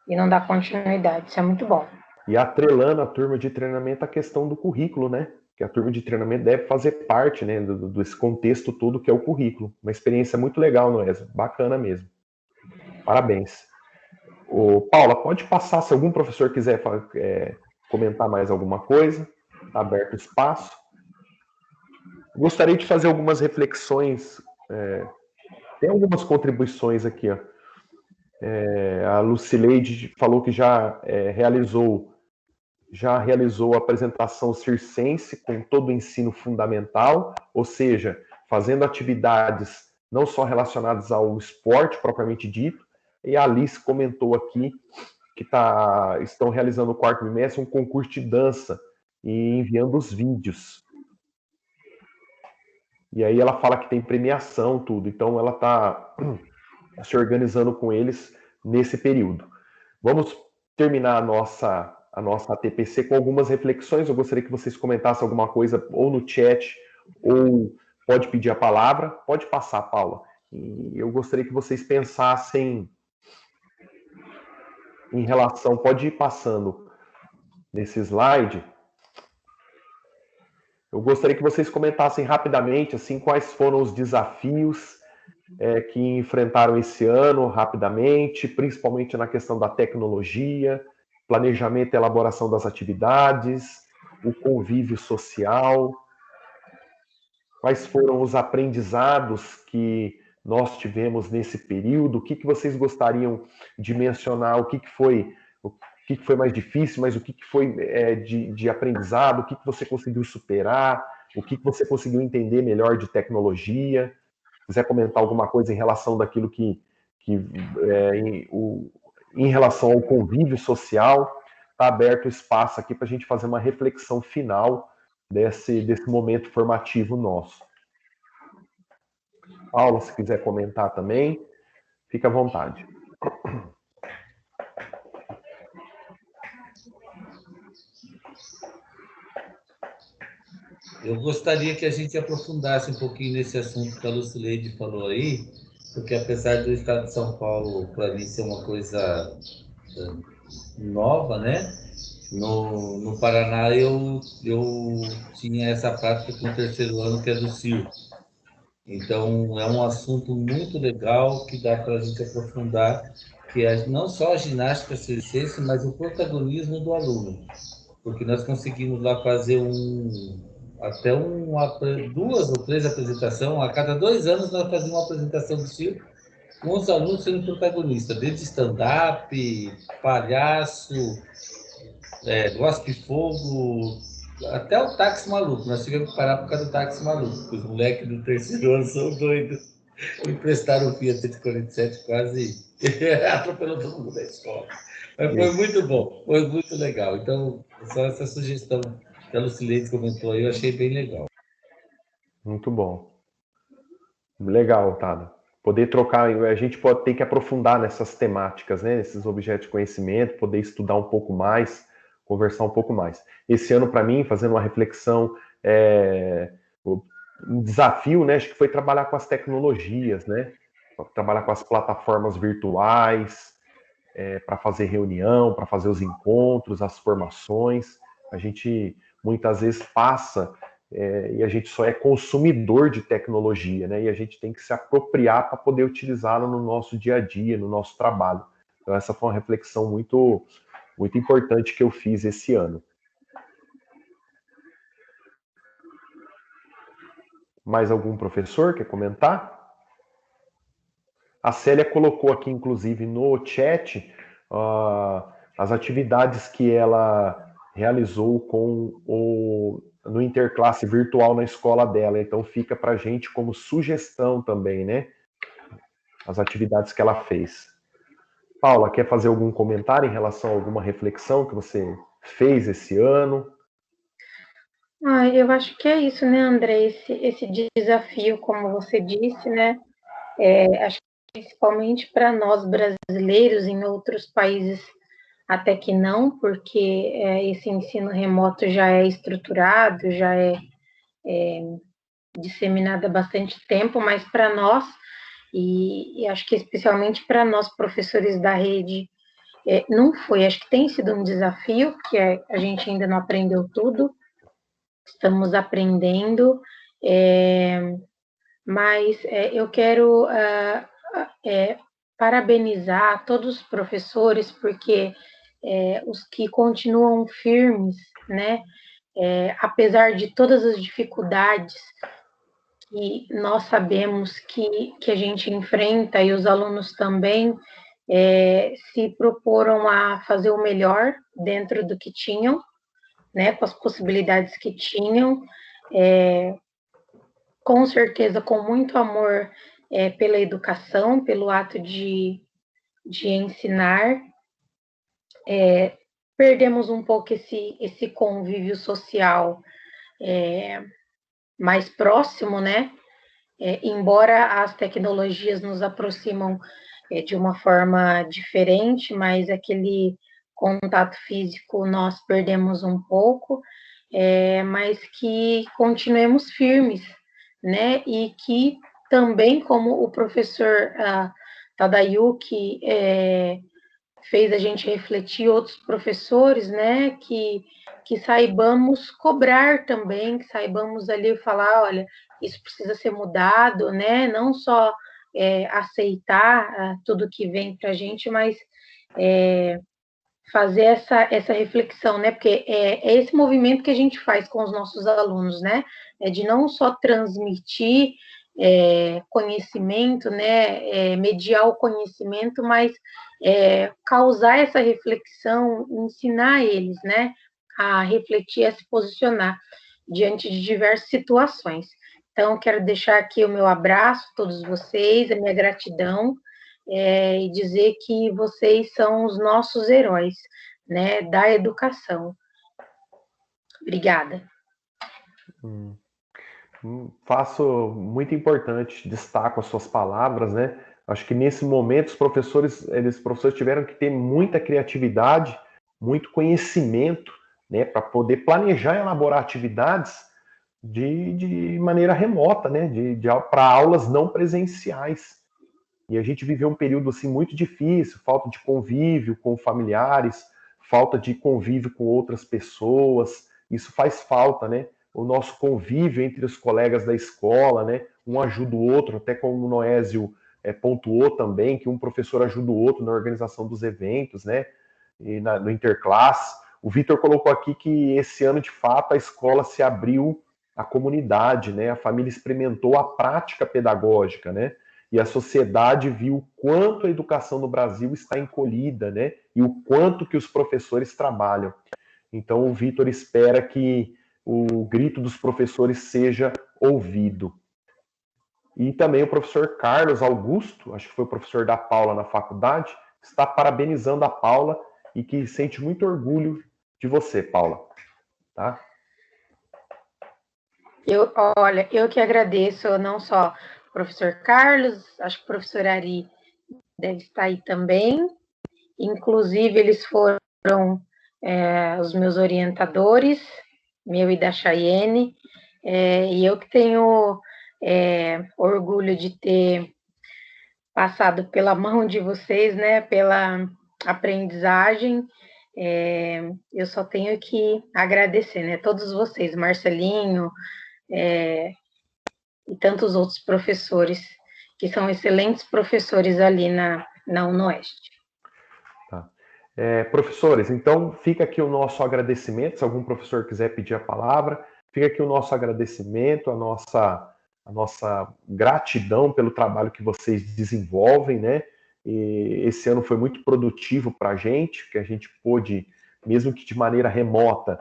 não dar continuidade. Isso é muito bom. E atrelando a turma de treinamento a questão do currículo, né? Que a turma de treinamento deve fazer parte, né, desse contexto todo que é o currículo. Uma experiência muito legal, Noesa. Bacana mesmo. Parabéns. Paula, pode passar, se algum professor quiser comentar mais alguma coisa. Está aberto o espaço. Gostaria de fazer algumas reflexões. Tem algumas contribuições aqui. Ó. A Lucileide falou que já realizou a apresentação circense com todo o ensino fundamental, ou seja, fazendo atividades não só relacionadas ao esporte propriamente dito, e a Alice comentou aqui que estão realizando no 4º bimestre um concurso de dança e enviando os vídeos. E aí ela fala que tem premiação, tudo, então ela está se organizando com eles nesse período. Vamos terminar a nossa ATPC com algumas reflexões. Eu gostaria que vocês comentassem alguma coisa ou no chat, ou pode pedir a palavra. Pode passar, Paula. E eu gostaria que vocês pensassem em relação... Pode ir passando nesse slide. Eu gostaria que vocês comentassem rapidamente assim, quais foram os desafios que enfrentaram esse ano, rapidamente, principalmente na questão da tecnologia, planejamento e elaboração das atividades, o convívio social. Quais foram os aprendizados que nós tivemos nesse período? O que vocês gostariam de mencionar? O que foi mais difícil, mas o que foi de aprendizado? O que você conseguiu superar? O que você conseguiu entender melhor de tecnologia? Se quiser comentar alguma coisa em relação daquilo em relação ao convívio social, está aberto o espaço aqui para a gente fazer uma reflexão final desse momento formativo nosso. Paula, se quiser comentar também, fica à vontade. Eu gostaria que a gente aprofundasse um pouquinho nesse assunto que a Lucileide falou aí, porque apesar do Estado de São Paulo, para mim, ser uma coisa nova, né? No Paraná, eu tinha essa prática com o 3º ano, que é do circo. Então, é um assunto muito legal que dá para a gente aprofundar que é não só a ginástica circense, mas o protagonismo do aluno. Porque nós conseguimos lá fazer duas ou três apresentações. A cada 2 anos nós fazíamos uma apresentação do circo com os alunos sendo protagonistas, desde stand-up, palhaço, gospe-fogo, até o táxi maluco. Nós tivemos que parar por causa do táxi maluco, porque os moleques do terceiro ano são doidos. Emprestaram o Fiat 147, quase atropelou todo mundo da escola. Mas foi muito bom, foi muito legal. Então, só essa sugestão que a Lucilene comentou aí, eu achei bem legal. Muito bom. Legal, Tada. Poder trocar, a gente pode ter que aprofundar nessas temáticas, né? Nesses objetos de conhecimento, poder estudar um pouco mais, conversar um pouco mais. Esse ano, para mim, fazendo uma reflexão, um desafio, né? Acho que foi trabalhar com as tecnologias, né? Trabalhar com as plataformas virtuais, para fazer reunião, para fazer os encontros, as formações. A gente muitas vezes passa e a gente só é consumidor de tecnologia, né? E a gente tem que se apropriar para poder utilizá-la no nosso dia a dia, no nosso trabalho. Então essa foi uma reflexão muito, muito importante que eu fiz esse ano. Mais algum professor quer comentar? A Célia colocou aqui, inclusive, no chat, as atividades que ela realizou no interclasse virtual na escola dela. Então, fica para a gente como sugestão também, né? As atividades que ela fez. Paula, quer fazer algum comentário em relação a alguma reflexão que você fez esse ano? Eu acho que é isso, né, André? Esse desafio, como você disse, né? Acho que principalmente para nós brasileiros, em outros países até que não, porque esse ensino remoto já é estruturado, já é disseminado há bastante tempo, mas para nós, e acho que especialmente para nós professores da rede, não foi. Acho que tem sido um desafio, porque a gente ainda não aprendeu tudo, estamos aprendendo, mas eu quero parabenizar todos os professores, porque os que continuam firmes, né, apesar de todas as dificuldades que nós sabemos que a gente enfrenta, e os alunos também, se proporam a fazer o melhor dentro do que tinham, né, com as possibilidades que tinham, com certeza com muito amor pela educação, pelo ato de ensinar. Perdemos um pouco esse convívio social mais próximo, né? Embora as tecnologias nos aproximam de uma forma diferente, mas aquele contato físico nós perdemos um pouco, mas que continuemos firmes, né? E que também, como o professor Tadayuki fez a gente refletir, outros professores, né? Que saibamos cobrar também, que saibamos ali falar, olha, isso precisa ser mudado, né? Não só aceitar tudo que vem para a gente, mas fazer essa reflexão, né? Porque é esse movimento que a gente faz com os nossos alunos, né? De não só transmitir conhecimento, né? Mediar o conhecimento, mas causar essa reflexão, ensinar eles, né? A refletir, a se posicionar diante de diversas situações. Então, quero deixar aqui o meu abraço a todos vocês, a minha gratidão, e dizer que vocês são os nossos heróis, né, da educação. Obrigada. Faço muito importante, destaco as suas palavras, né? Acho que nesse momento os professores tiveram que ter muita criatividade, muito conhecimento, né, para poder planejar e elaborar atividades de maneira remota, né, para aulas não presenciais. E a gente viveu um período assim muito difícil, falta de convívio com familiares, falta de convívio com outras pessoas. Isso faz falta, né? O nosso convívio entre os colegas da escola, né? Um ajuda o outro, até como o Noésio pontuou também que um professor ajuda o outro na organização dos eventos, né? E no interclasse. O Vitor colocou aqui que esse ano, de fato, a escola se abriu à comunidade, né? A família experimentou a prática pedagógica, né? E a sociedade viu o quanto a educação no Brasil está encolhida, né? E o quanto que os professores trabalham. Então, o Vitor espera que o grito dos professores seja ouvido. E também o professor Carlos Augusto, acho que foi o professor da Paula na faculdade, está parabenizando a Paula e que sente muito orgulho de você, Paula. Tá? Olha, eu que agradeço, não só o professor Carlos, acho que o professor Ari deve estar aí também. Inclusive, eles foram os meus orientadores, meu e da Chayenne, e eu que tenho orgulho de ter passado pela mão de vocês, né, pela aprendizagem. Eu só tenho que agradecer, né, todos vocês, Marcelinho, e tantos outros professores, que são excelentes professores ali na UnoOeste. Tá. Professores, então fica aqui o nosso agradecimento, se algum professor quiser pedir a palavra, fica aqui o nosso agradecimento, a nossa gratidão pelo trabalho que vocês desenvolvem, né? E esse ano foi muito produtivo para a gente, que a gente pôde, mesmo que de maneira remota,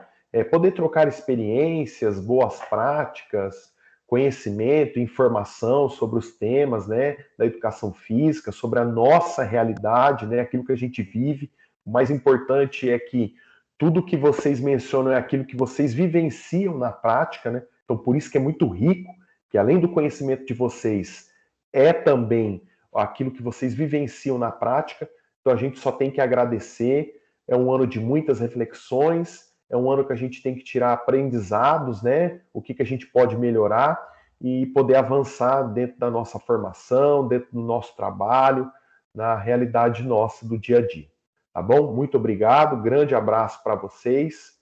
poder trocar experiências, boas práticas, conhecimento, informação sobre os temas, né, da educação física, sobre a nossa realidade, né, aquilo que a gente vive. O mais importante é que tudo que vocês mencionam é aquilo que vocês vivenciam na prática, né? Então, por isso que é muito rico, que além do conhecimento de vocês, é também aquilo que vocês vivenciam na prática. Então, a gente só tem que agradecer. É um ano de muitas reflexões, é um ano que a gente tem que tirar aprendizados, né? O que a gente pode melhorar e poder avançar dentro da nossa formação, dentro do nosso trabalho, na realidade nossa do dia a dia. Tá bom? Muito obrigado, grande abraço para vocês.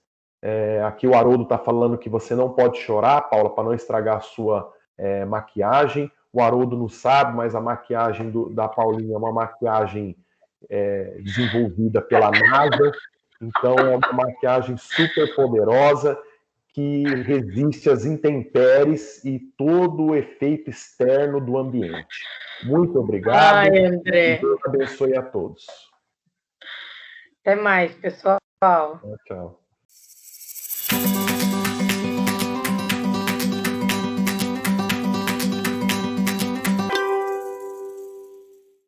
Aqui o Haroldo está falando que você não pode chorar, Paula, para não estragar a sua maquiagem. O Haroldo não sabe, mas a maquiagem da Paulinha é uma maquiagem desenvolvida pela NASA. Então, é uma maquiagem super poderosa que resiste às intempéries e todo o efeito externo do ambiente. Muito obrigado. Ai, André. Deus abençoe a todos. Até mais, pessoal. Tchau.